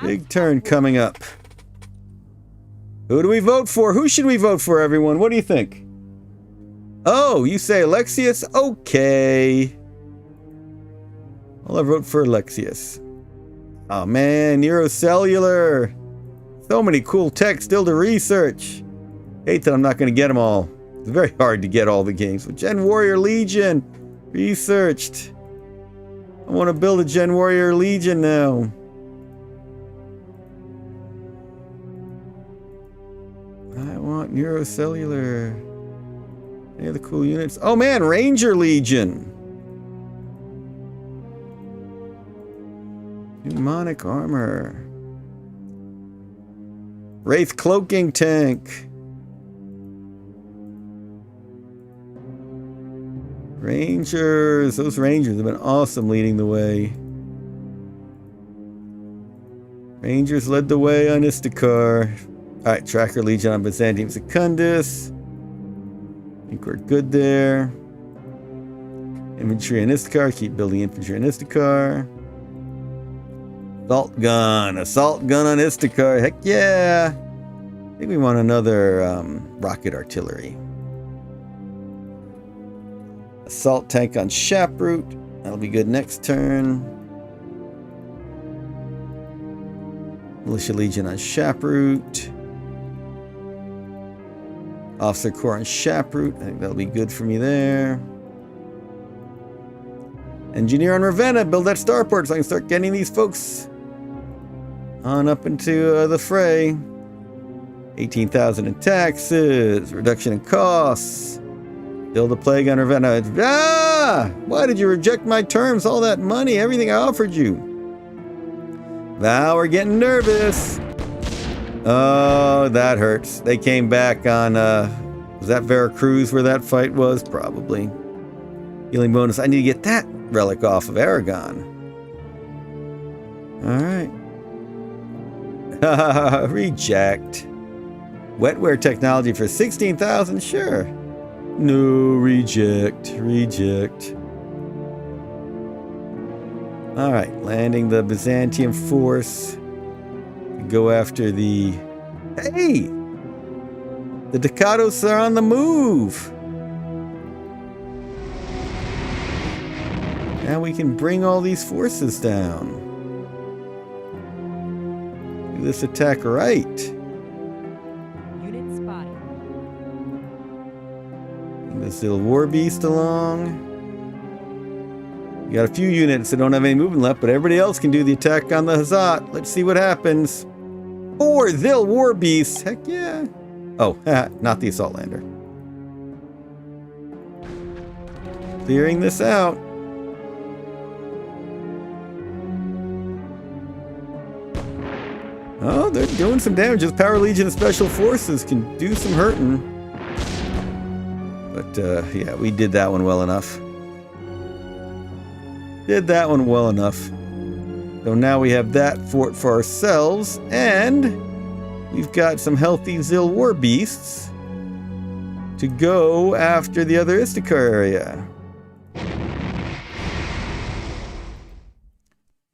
Big turn coming up. Who do we vote for? Who should we vote for, everyone? What do you think? Oh, you say Alexius? Okay. I'll vote for Alexius. Oh man, Neurocellular. So many cool tech still to research. Hate that I'm not going to get them all. It's very hard to get all the games. But Gen Warrior Legion. Researched. I want to build a Gen Warrior Legion now. I want Neurocellular. Any other cool units? Oh man, Ranger Legion. Pneumonic armor. Wraith cloaking tank. Rangers. Those Rangers have been awesome leading the way. Rangers led the way on Istakar. Alright, Tracker Legion on Byzantium Secundus. I think we're good there. Infantry on Istakar. Keep building infantry on Istakar. Assault gun on Istakar. Heck yeah! I think we want another rocket artillery. Assault tank on Shaproot. That'll be good next turn. Militia Legion on Shaproot. Officer Corps on Shaproot. I think that'll be good for me there. Engineer on Ravenna. Build that starport so I can start getting these folks on up into the fray. 18,000 in taxes. Reduction in costs. Build a plague on Ravenna. Ah! Why did you reject my terms? All that money, everything I offered you. Now we're getting nervous. Oh, that hurts. They came back on, was that Veracruz where that fight was? Probably. Healing bonus. I need to get that relic off of Aragon. Reject. Wetware technology for 16,000? Sure. No, reject. Reject. Alright, landing the Byzantium force. Go after the... Hey! The Ducados are on the move! Now we can bring all these forces down. Do this attack right. Unit spotted. Bring this little war beast along. We got a few units that don't have any movement left, but everybody else can do the attack on the Hazat. Let's see what happens. 4 Zil war beasts. Heck yeah. Oh, not the assault lander. Clearing this out. Oh, they're doing some damage. This Power Legion of Special Forces can do some hurting. But, yeah, we did that one well enough. Did that one well enough. So now we have that fort for ourselves, and we've got some healthy Zil war beasts to go after the other Istakar area.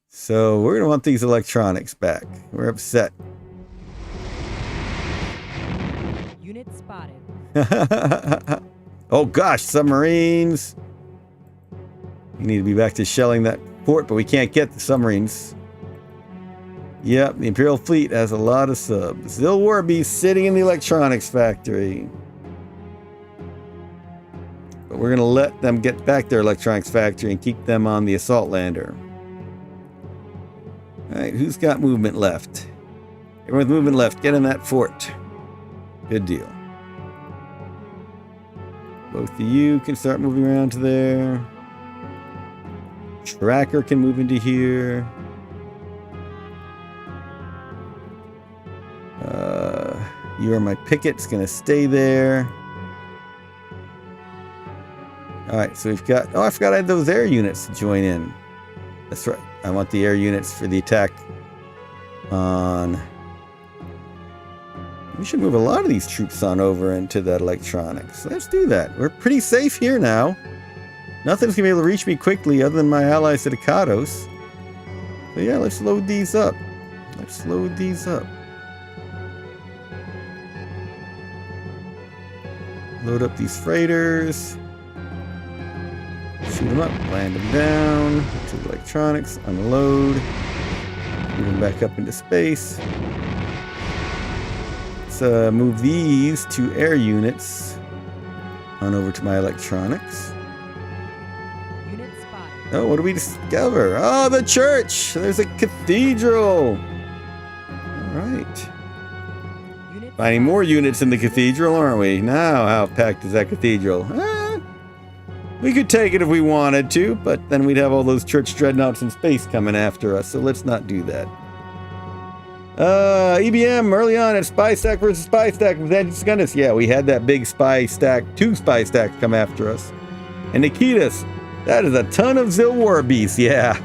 So we're going to want these electronics back. We're upset. Unit spotted. Oh gosh, submarines. We need to be back to shelling that port, but we can't get the submarines. Yep, the Imperial fleet has a lot of subs. Zil war beasts sitting in the electronics factory. But we're going to let them get back their electronics factory and keep them on the assault lander. Alright, who's got movement left? Everyone with movement left, get in that fort. Good deal. Both of you can start moving around to there. Tracker can move into here. You are my pickets, gonna stay there. Alright, so we've got... Oh, I forgot I had those air units to join in. That's right. I want the air units for the attack on... We should move a lot of these troops on over into that electronics. Let's do that. We're pretty safe here now. Nothing's going to be able to reach me quickly other than my allies, the Ducados. So yeah, let's load these up. Let's load these up. Load up these freighters. Shoot them up, land them down to the electronics, unload, move them back up into space. Let's move these 2 air units on over to my electronics. Unit spotted. Oh, what do we discover? Oh, the church! There's a cathedral! Alright. Finding more units in the cathedral, aren't we? Now, how packed is that cathedral? We could take it if we wanted to, but then we'd have all those church dreadnoughts in space coming after us, so let's not do that. EBM, early on at Spy Stack versus Spy Stack with Anti-Secundus. Yeah, we had that big spy stack, 2 spy stacks come after us. And Nikitas, that is a ton of Zil war beasts, yeah.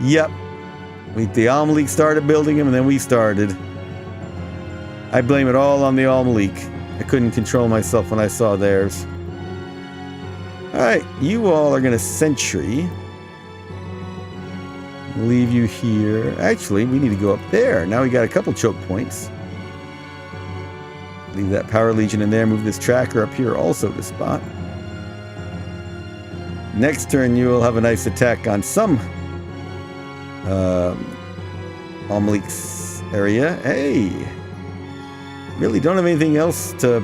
Yep. The Al-Malik started building them, and then we started. I blame it all on the Al-Malik. I couldn't control myself when I saw theirs. Alright, you all are going to sentry. Leave you here. Actually, we need to go up there. Now we got a couple choke points. Leave that Power Legion in there. Move this tracker up here also to spot. Next turn, you will have a nice attack on some Al-Malik's area. Hey! Really don't have anything else to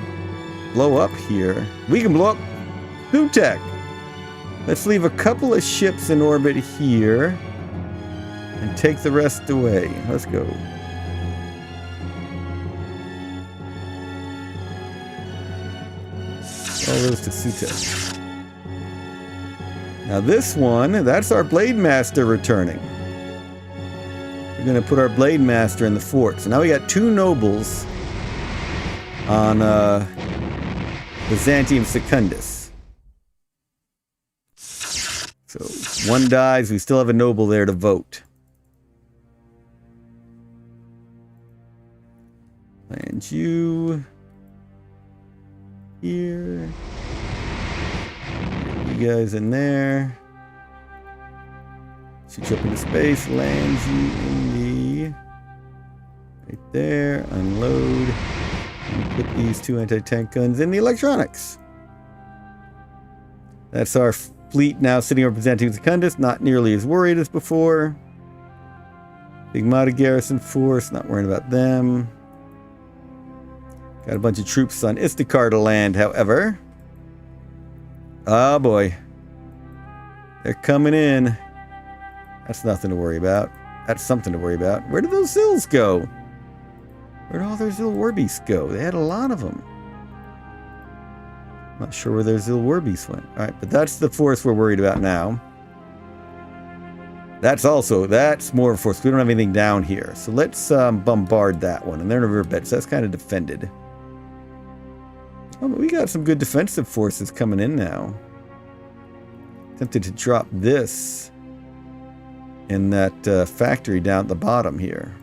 blow up here. We can blow up Hutek. Let's leave a couple of ships in orbit here and take the rest away. Let's go. All those to Sutek. Now this one, that's our Blade Master returning. We're going to put our Blade Master in the fort. So now we got 2 nobles on Byzantium Secundus. So one dies, we still have a noble there to vote. Land you here. Get you guys in there. Shoot you up into space. Land you in the... Right there. Unload. And put these 2 anti-tank guns in the electronics. That's our fleet now sitting representing Secundus. Not nearly as worried as before. Big Mata garrison force. Not worrying about them. Got a bunch of troops on Istakar to land, however. Oh boy. They're coming in. That's nothing to worry about. That's something to worry about. Where did those Zills go? Where did all their Zill Warbeasts go? They had a lot of them. Not sure where their Zill Warbeasts went. Alright, but that's the force we're worried about now. That's more of a force. We don't have anything down here. So let's bombard that one. And they're in a riverbed, so that's kind of defended. Oh, but we got some good defensive forces coming in now. Tempted to drop this in that factory down at the bottom here.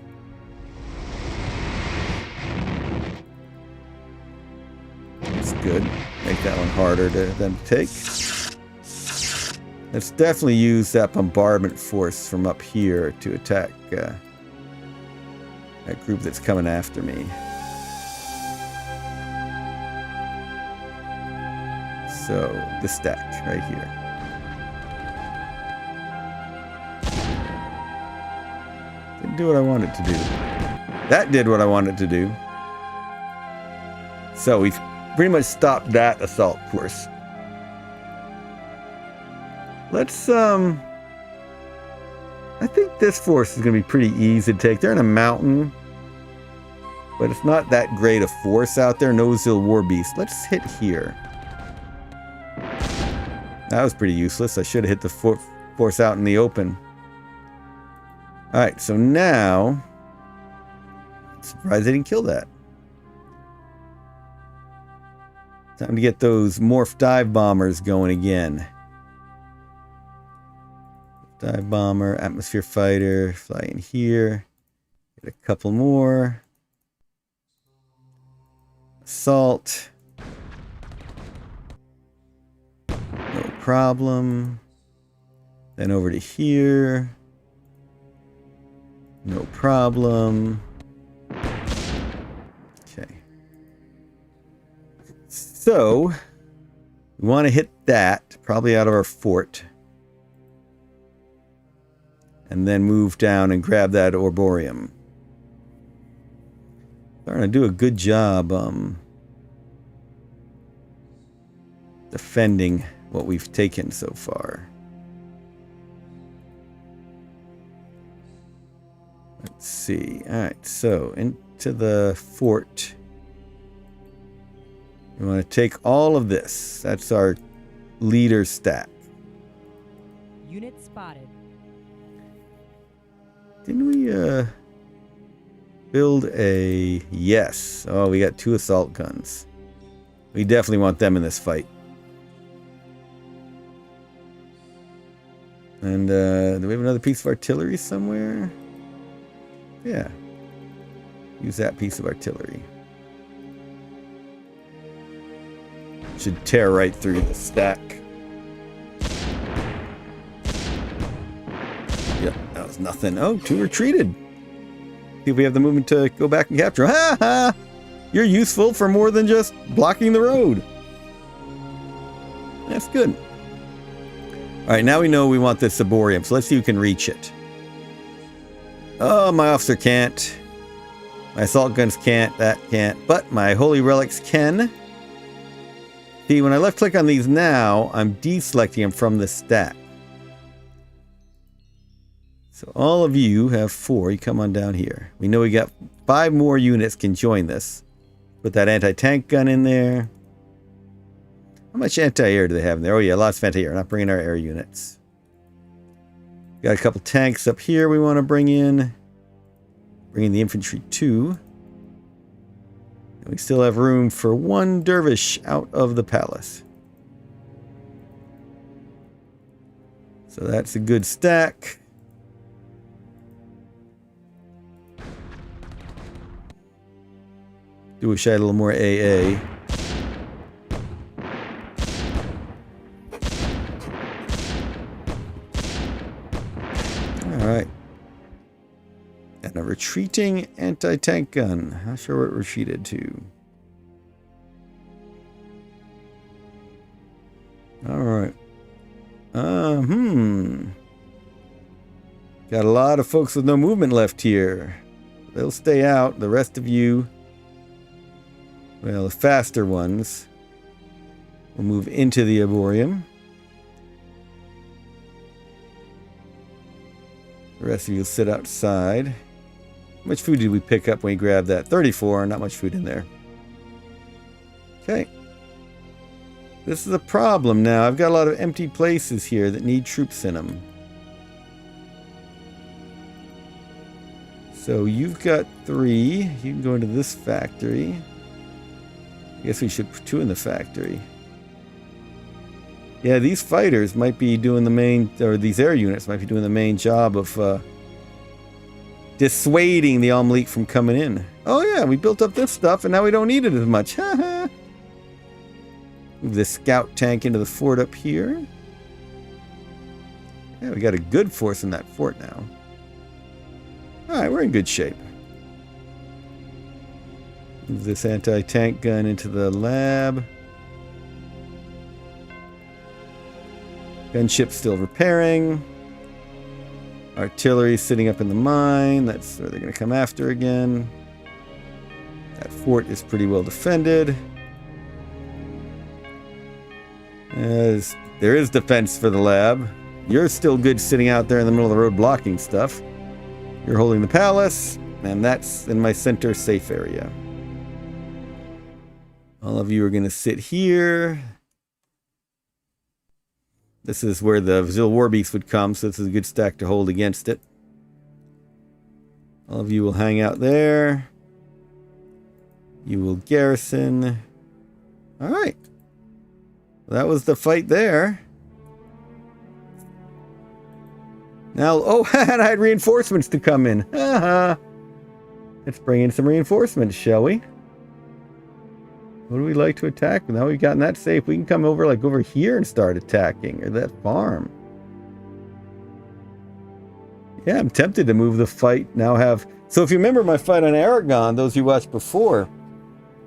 That's good. Make that one harder to them to take. Let's definitely use that bombardment force from up here to attack that group that's coming after me. So, the stack right here. Didn't do what I wanted to do. That did what I wanted to do. So, we've pretty much stopped that assault force. Let's, I think this force is going to be pretty easy to take. They're in a mountain. But it's not that great a force out there. No Zill Warbeast. Let's hit here. That was pretty useless. I should have hit the force out in the open. Alright, so now... I'm surprised they didn't kill that. Time to get those morph dive bombers going again. Dive bomber, atmosphere fighter, fly in here. Get a couple more. Assault. No problem. Then over to here. No problem. Okay. So, we want to hit that, probably out of our fort. And then move down and grab that Orborium. Starting to do a good job defending what we've taken so far. Let's see. Alright, so into the fort. We want to take all of this. That's our leader stack. Unit spotted. Didn't we build a... Yes. Oh, we got 2 assault guns. We definitely want them in this fight. And do we have another piece of artillery somewhere? Yeah. Use that piece of artillery. Should tear right through the stack. Yep, that was nothing. Oh, 2 retreated. See if we have the movement to go back and capture. Ha ha! You're useful for more than just blocking the road. That's good. Alright, now we know we want this Ciborium, so let's see who can reach it. Oh, my officer can't. My assault guns can't. That can't. But my holy relics can. See, when I left click on these now, I'm deselecting them from the stack. So all of you have 4. You come on down here. We know we got 5 more units can join this. Put that anti-tank gun in there. How much anti-air do they have in there? Oh yeah, lots of anti-air. Not bringing our air units. Got a couple tanks up here we want to bring in. Bring in the infantry too. And we still have room for 1 dervish out of the palace. So that's a good stack. wish I had a little more AA. Alright. And a retreating anti-tank gun. Not sure where it retreated to. Alright. Got a lot of folks with no movement left here. They'll stay out. The rest of you, well, the faster ones, will move into the arboreum. The rest of you will sit outside. How much food did we pick up when we grabbed that? 34. Not much food in there. Okay. This is a problem now. I've got a lot of empty places here that need troops in them. So you've got 3. You can go into this factory. I guess we should put 2 in the factory. Yeah, these fighters might be doing the main, or these air units might be doing the main job of dissuading the Omleek from coming in. Oh yeah, we built up this stuff and now we don't need it as much. Move this scout tank into the fort up here. Yeah, we got a good force in that fort now. Alright, we're in good shape. Move this anti-tank gun into the lab. Gunship still repairing. Artillery sitting up in the mine. That's where they're going to come after again. That fort is pretty well defended. There is defense for the lab. You're still good sitting out there in the middle of the road blocking stuff. You're holding the palace, and that's in my center safe area. All of you are going to sit here. This is where the Zil Warbeast would come, so this is a good stack to hold against it. All of you will hang out there. You will garrison. Alright. That was the fight there. Now, oh, and I had reinforcements to come in. Let's bring in some reinforcements, shall we? What do we like to attack? Now we've gotten that safe. We can come over, like, over here and start attacking. Or that farm. Yeah, I'm tempted to move the fight. Now have... So if you remember my fight on Aragon, those you watched before,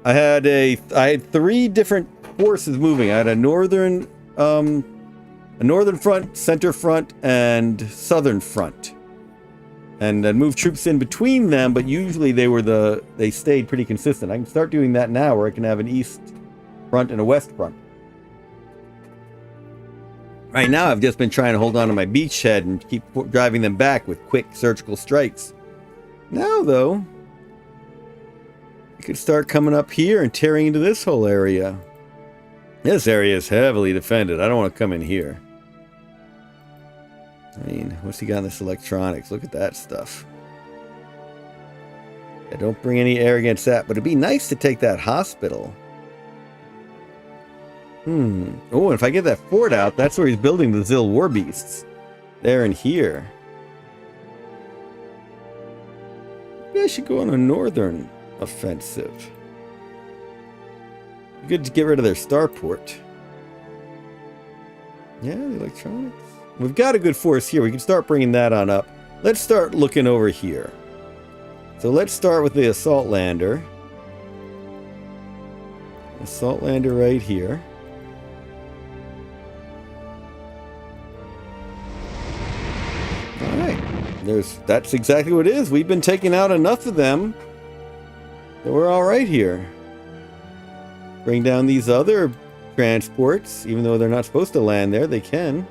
I had 3 different forces moving. I had a northern front, center front, and southern front. And I'd move troops in between them, but usually they stayed pretty consistent. I can start doing that now, where I can have an east front and a west front. Right now, I've just been trying to hold on to my beachhead and keep driving them back with quick surgical strikes. Now, though, I could start coming up here and tearing into this whole area. This area is heavily defended. I don't want to come in here. I mean, what's he got in this electronics? Look at that stuff. Yeah, don't bring any air against that, but it'd be nice to take that hospital. Oh, and if I get that fort out, that's where he's building the Zil Warbeasts. There and here. Maybe I should go on a northern offensive. Good to get rid of their starport. Yeah, the electronics. We've got a good force here. We can start bringing that on up. Let's start looking over here. So let's start with the assault lander. Assault lander right here. Alright. That's exactly what it is. We've been taking out enough of them that we're alright here. Bring down these other transports. Even though they're not supposed to land there, they can.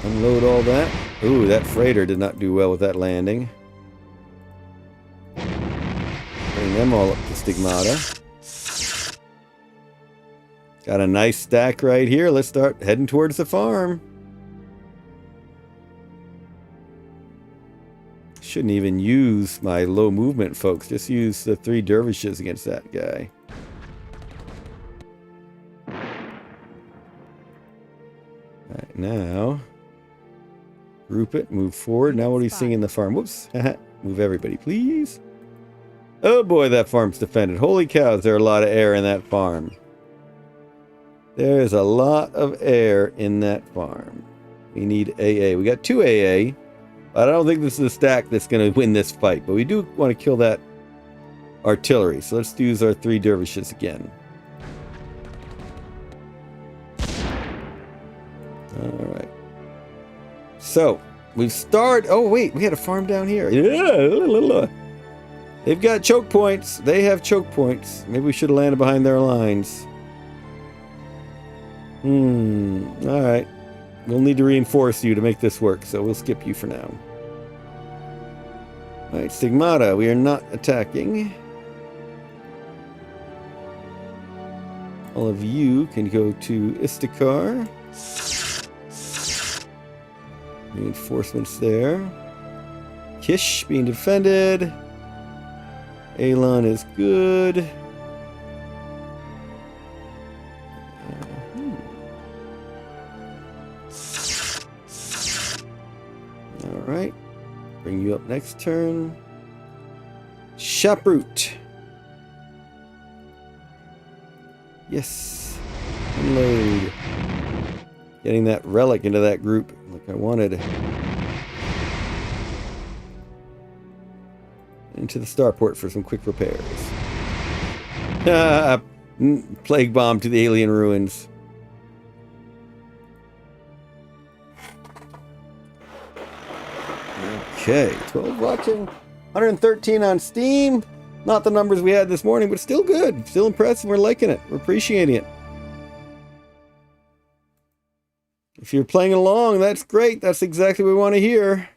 Unload all that. Ooh, that freighter did not do well with that landing. Bring them all up to Stigmata. Got a nice stack right here. Let's start heading towards the farm. Shouldn't even use my low movement, folks. Just use the 3 dervishes against that guy. Alright, now... Group it, move forward. Now what are you seeing in the farm? Whoops. Move everybody, please. Oh boy, that farm's defended. Holy cows, there are a lot of air in that farm. There is a lot of air in that farm. We need AA. We got 2 AA. But I don't think this is a stack that's going to win this fight. But we do want to kill that artillery. So let's use our 3 dervishes again. Alright. So, we've started... Oh, wait. We had a farm down here. Yeah. They've got choke points. They have choke points. Maybe we should have landed behind their lines. Alright. We'll need to reinforce you to make this work, so we'll skip you for now. Alright, Stigmata, we are not attacking. All of you can go to Istakar. Reinforcements there. Kish being defended. Alon is good. Alright. Bring you up next turn. Shaproot. Yes. Unload. Getting that relic into that group like I wanted. Into the starport for some quick repairs. Plague bomb to the alien ruins. Okay, 12 watching, 113 on Steam. Not the numbers we had this morning, but still good. Still impressive. We're liking it. We're appreciating it. If you're playing along, that's great. That's exactly what we want to hear.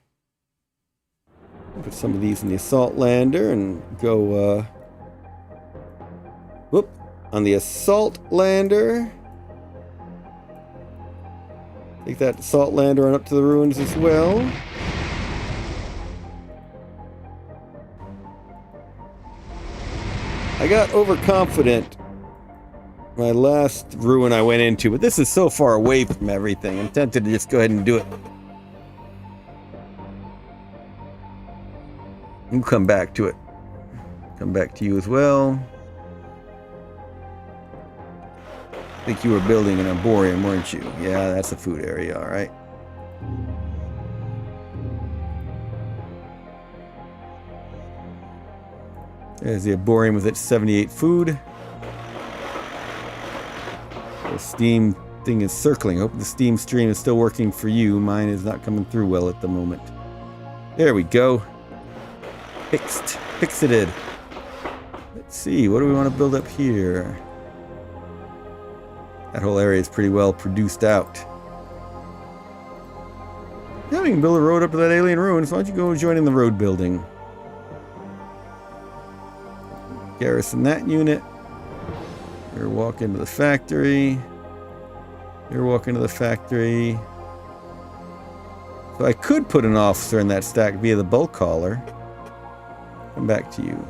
Put some of these in the assault lander and go, whoop, on the assault lander. Take that assault lander on up to the ruins as well. I got overconfident my last ruin I went into, but this is so far away from everything. I'm tempted to just go ahead and do it. We'll come back to it. Come back to you as well. I think you were building an arboreum, weren't you? Yeah, that's a food area, all right. There's the arboreum with its 78 food. The Steam thing is circling. I hope the Steam stream is still working for you. Mine is not coming through well at the moment. There we go. Fixed. Fixed-ed. Let's see, what do we want to build up here? That whole area is pretty well produced out. Yeah, we can build a road up to that alien ruins. Why don't you go join in the road building? Garrison that unit. You're walking to the factory. You're walking to the factory. So I could put an officer in that stack via the bulk hauler. Come back to you.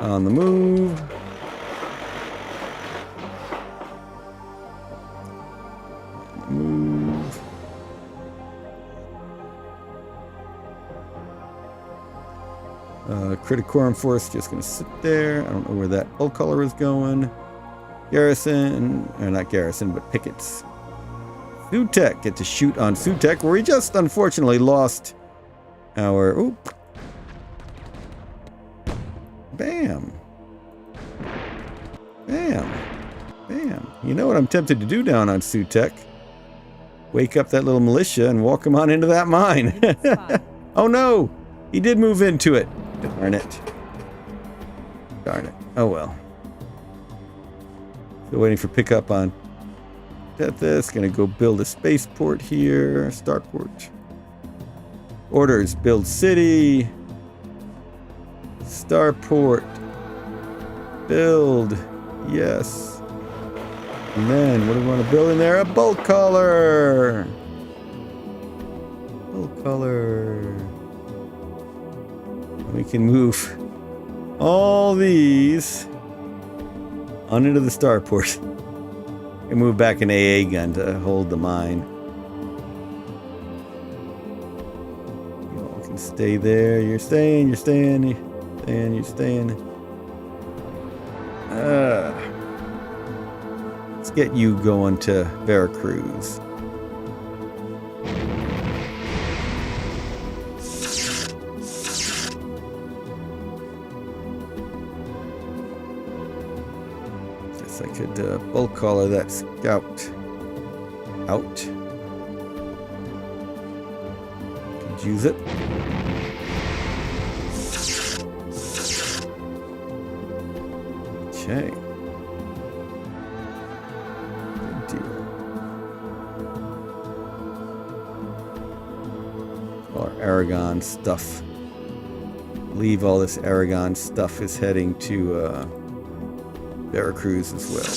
On the move. Move. Criticorum Force just going to sit there. I don't know where that bulk color is going. Garrison, or not Garrison, but pickets. Sutek get to shoot on Sutek, where we just unfortunately lost our. Oop. Bam. Bam. Bam. You know what I'm tempted to do down on Sutek? Wake up that little militia and walk him on into that mine. Oh no! He did move into it. Darn it. Darn it. Oh well. Still waiting for pickup on Tethys. Gonna go build a spaceport here. Starport. Orders. Build city. Starport. Build. Yes. And then, what do we want to build in there? A bulk collar! Bulk collar. We can move all these on into the starport. And move back an AA gun to hold the mine. You all can stay there. You're staying, you're staying, you're staying, you're staying. Let's get you going to Veracruz. Guess I could bulk collar that scout out. Could use it. Okay. Good deal. All our Aragon stuff. Leave all this Aragon stuff is heading to Veracruz as well.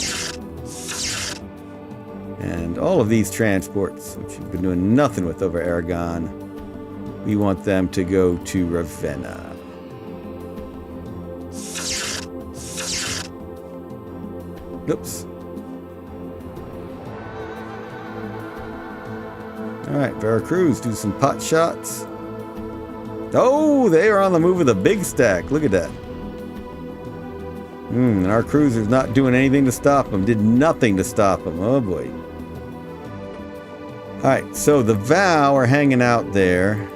And all of these transports, which we've been doing nothing with over Aragon, we want them to go to Ravenna. Oops. Alright, Veracruz, do some pot shots. Oh, they are on the move with a big stack. Look at that. And our cruiser's not doing anything to stop them. Did nothing to stop them. Oh boy. Alright, so the Vow are hanging out there.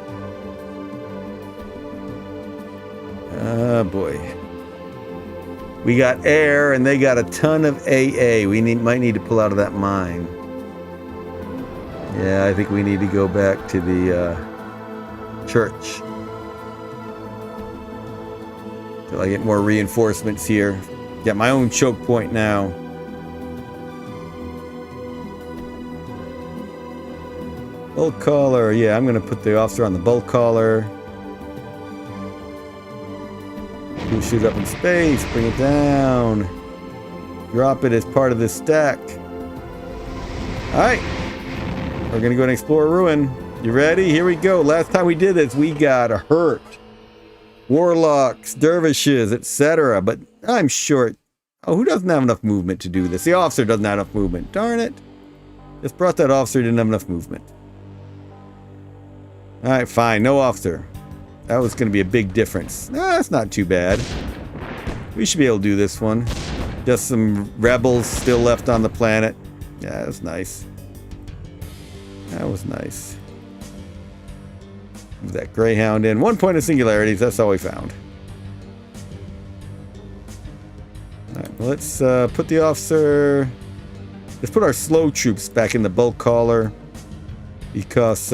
Oh boy. We got air, and they got a ton of AA. We might need to pull out of that mine. Yeah, I think we need to go back to the church. Till I get more reinforcements here. Got my own choke point now. Bulk collar. Yeah, I'm going to put the officer on the bulk collar. Shoot up in space, bring it down, drop it as part of this stack. Alright, we're gonna go and explore a ruin. You ready? Here we go. Last time we did this, we got hurt. Warlocks, dervishes, etc. But I'm sure... Oh, who doesn't have enough movement to do this? The officer doesn't have enough movement. Darn it. Just brought that officer, didn't have enough movement. Alright, fine. No officer. That was going to be a big difference. That's not too bad. We should be able to do this one. Just some rebels still left on the planet. Yeah, that was nice. That was nice. Move that Greyhound in. 1 point of singularities. That's all we found. Alright, well, let's put the officer... Let's put our slow troops back in the bulk collar. Because...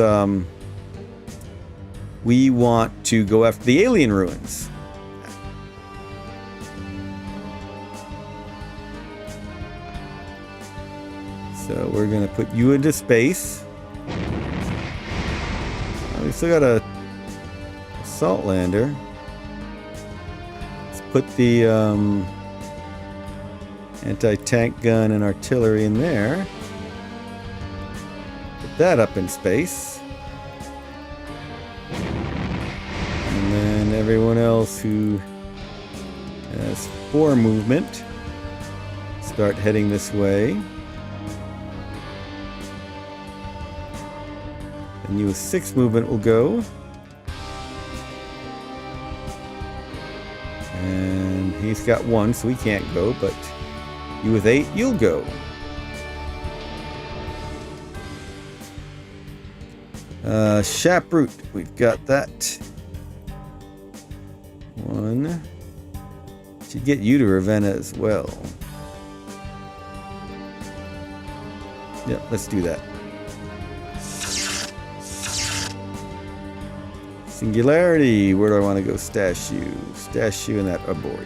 we want to go after the alien ruins. So we're going to put you into space. We still got a assault lander. Let's put the anti-tank gun and artillery in there. Put that up in space. And then everyone else who has 4 movement, start heading this way. And you with 6 movement will go. And he's got 1, so he can't go, but you with 8, you'll go. Shaproot, we've got that. 1. Should get you to Ravenna as well. Yep, let's do that. Singularity, where do I want to go stash you? Stash you in that arboretum.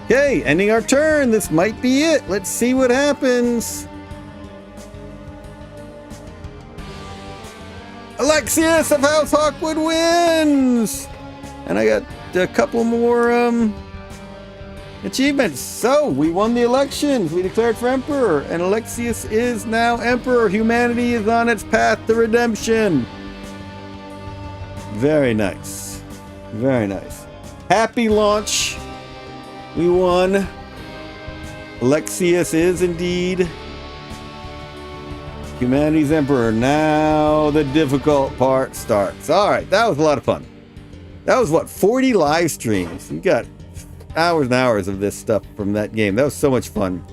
Okay, ending our turn. This might be it. Let's see what happens. Alexius of House Hawkwood wins! And I got a couple more achievements. So, we won the elections. We declared for Emperor. And Alexius is now Emperor. Humanity is on its path to redemption. Very nice. Very nice. Happy launch. We won. Alexius is indeed humanity's emperor. Now the difficult part starts. All right, that was a lot of fun. That was what, 40 live streams. You got hours and hours of this stuff from that game. That was so much fun.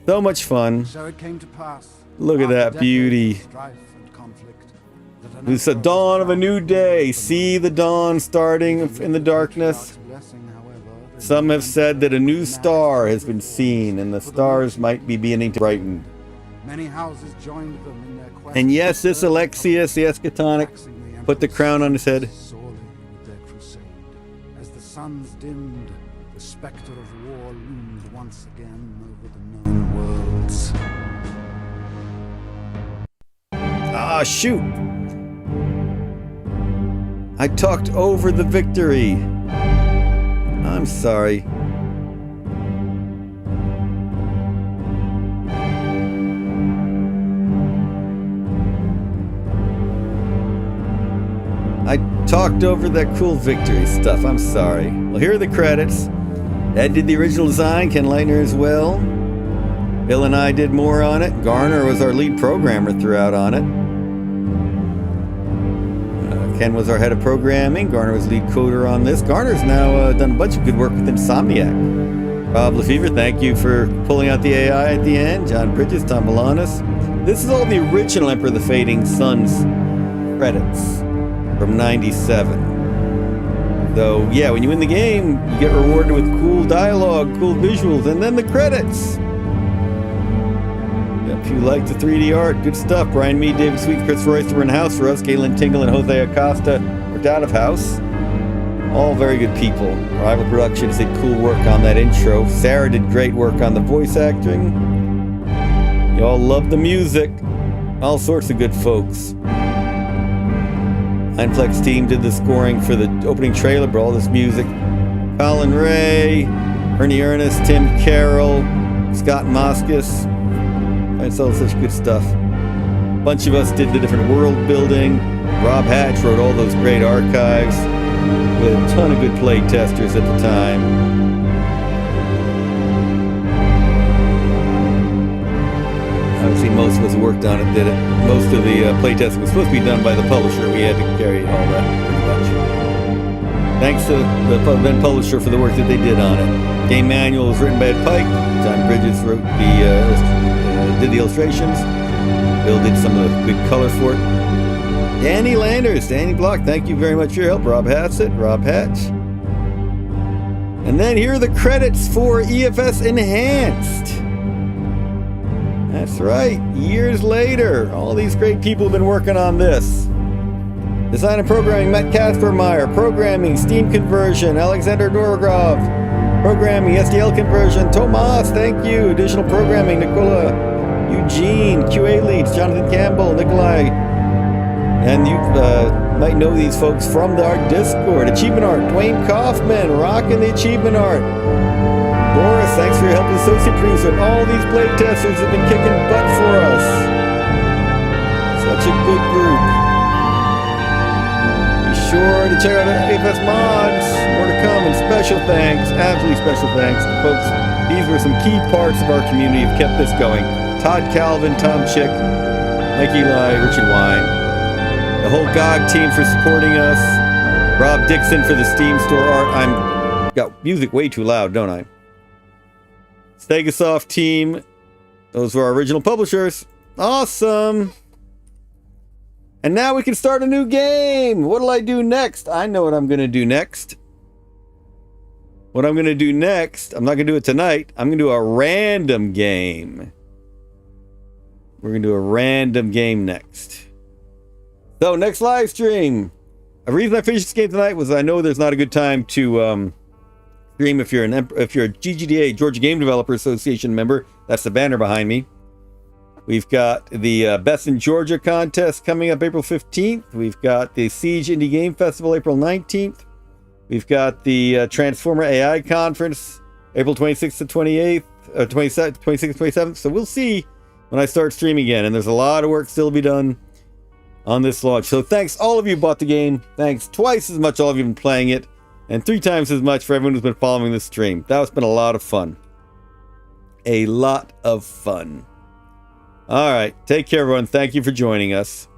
So much fun. So it came to pass. Look at that beauty. It's the dawn of a new day. See the dawn starting in the darkness. Some have said that a new star has been seen, and the stars might be beginning to brighten. Many houses joined them in their quest. And yes, this Alexius, the Eschatonic, put the crown on his head. As the suns dimmed, the specter of war loomed once again over the known worlds. Ah, shoot! I talked over the victory. I'm sorry. I talked over that cool victory stuff. I'm sorry. Well, here are the credits. Ed did the original design, Ken Leitner as well. Bill and I did more on it. Garner was our lead programmer throughout on it. Ken was our head of programming. Garner was lead coder on this. Garner's now done a bunch of good work with Insomniac. Rob Lefevre, thank you for pulling out the AI at the end. John Bridges, Tom Milanis. This is all the original Emperor of the Fading Suns credits from 97. So, yeah, when you win the game, you get rewarded with cool dialogue, cool visuals, and then the credits. If you like the 3D art, good stuff. Brian Mead, David Sweet, Chris Royster were in house for us. Galen Tingle and Jose Acosta were out of house. All very good people. Rival Productions did cool work on that intro. Sarah did great work on the voice acting. You all love the music. All sorts of good folks. Einplex team did the scoring for the opening trailer for all this music. Colin Ray, Ernie Ernest, Tim Carroll, Scott Moskis. It's all such good stuff. A bunch of us did the different world building. Rob Hatch wrote all those great archives. We had a ton of good play testers at the time. Obviously, most of us who worked on it did it. Most of the play testing was supposed to be done by the publisher. We had to carry all that pretty much. Thanks to the then publisher for the work that they did on it. Game manual was written by Ed Pike. John Bridges wrote did the illustrations. Bill did some of the good color for it. Danny Landers, Danny Block, thank you very much for your help. Rob Hassett, Rob Hatch. And then here are the credits for EFS Enhanced. That's right, years later. All these great people have been working on this. Design and programming, Matt Kaspermeyer. Programming, Steam conversion, Alexander Norogrov. Programming, SDL conversion, Tomas, thank you. Additional programming, Nicola, Eugene, QA leads, Jonathan Campbell, Nikolai. And you might know these folks from our Discord. Achievement Art, Dwayne Kaufman, rocking the Achievement Art. Boris, thanks for your help as associate producer. And all these play testers have been kicking butt for us. Such a good group. Sure to check out AFS mods. More to come, and special thanks, absolutely special thanks to folks. These were some key parts of our community who kept this going. Todd Calvin, Tom Chick, Mike Eli, Richard Wine, the whole GOG team for supporting us, Rob Dixon for the Steam store art. I'm got music way too loud, don't I? Stegosoft team, those were our original publishers. Awesome. And now we can start a new game. What'll I do next? I know what I'm going to do next. What I'm going to do next, I'm not going to do it tonight. I'm going to do a random game. We're going to do a random game next. So, next live stream. The reason I finished this game tonight was I know there's not a good time to stream if you're a GGDA, Georgia Game Developer Association member. That's the banner behind me. We've got the Best in Georgia contest coming up April 15th. We've got the Siege Indie Game Festival April 19th. We've got the Transformer AI Conference April 26th to 28th, 26th to 27th. So we'll see when I start streaming again. And there's a lot of work still to be done on this launch. So thanks all of you who bought the game. Thanks twice as much all of you have been playing it. And 3 times as much for everyone who's been following the stream. That's been a lot of fun. A lot of fun. All right. Take care, everyone. Thank you for joining us.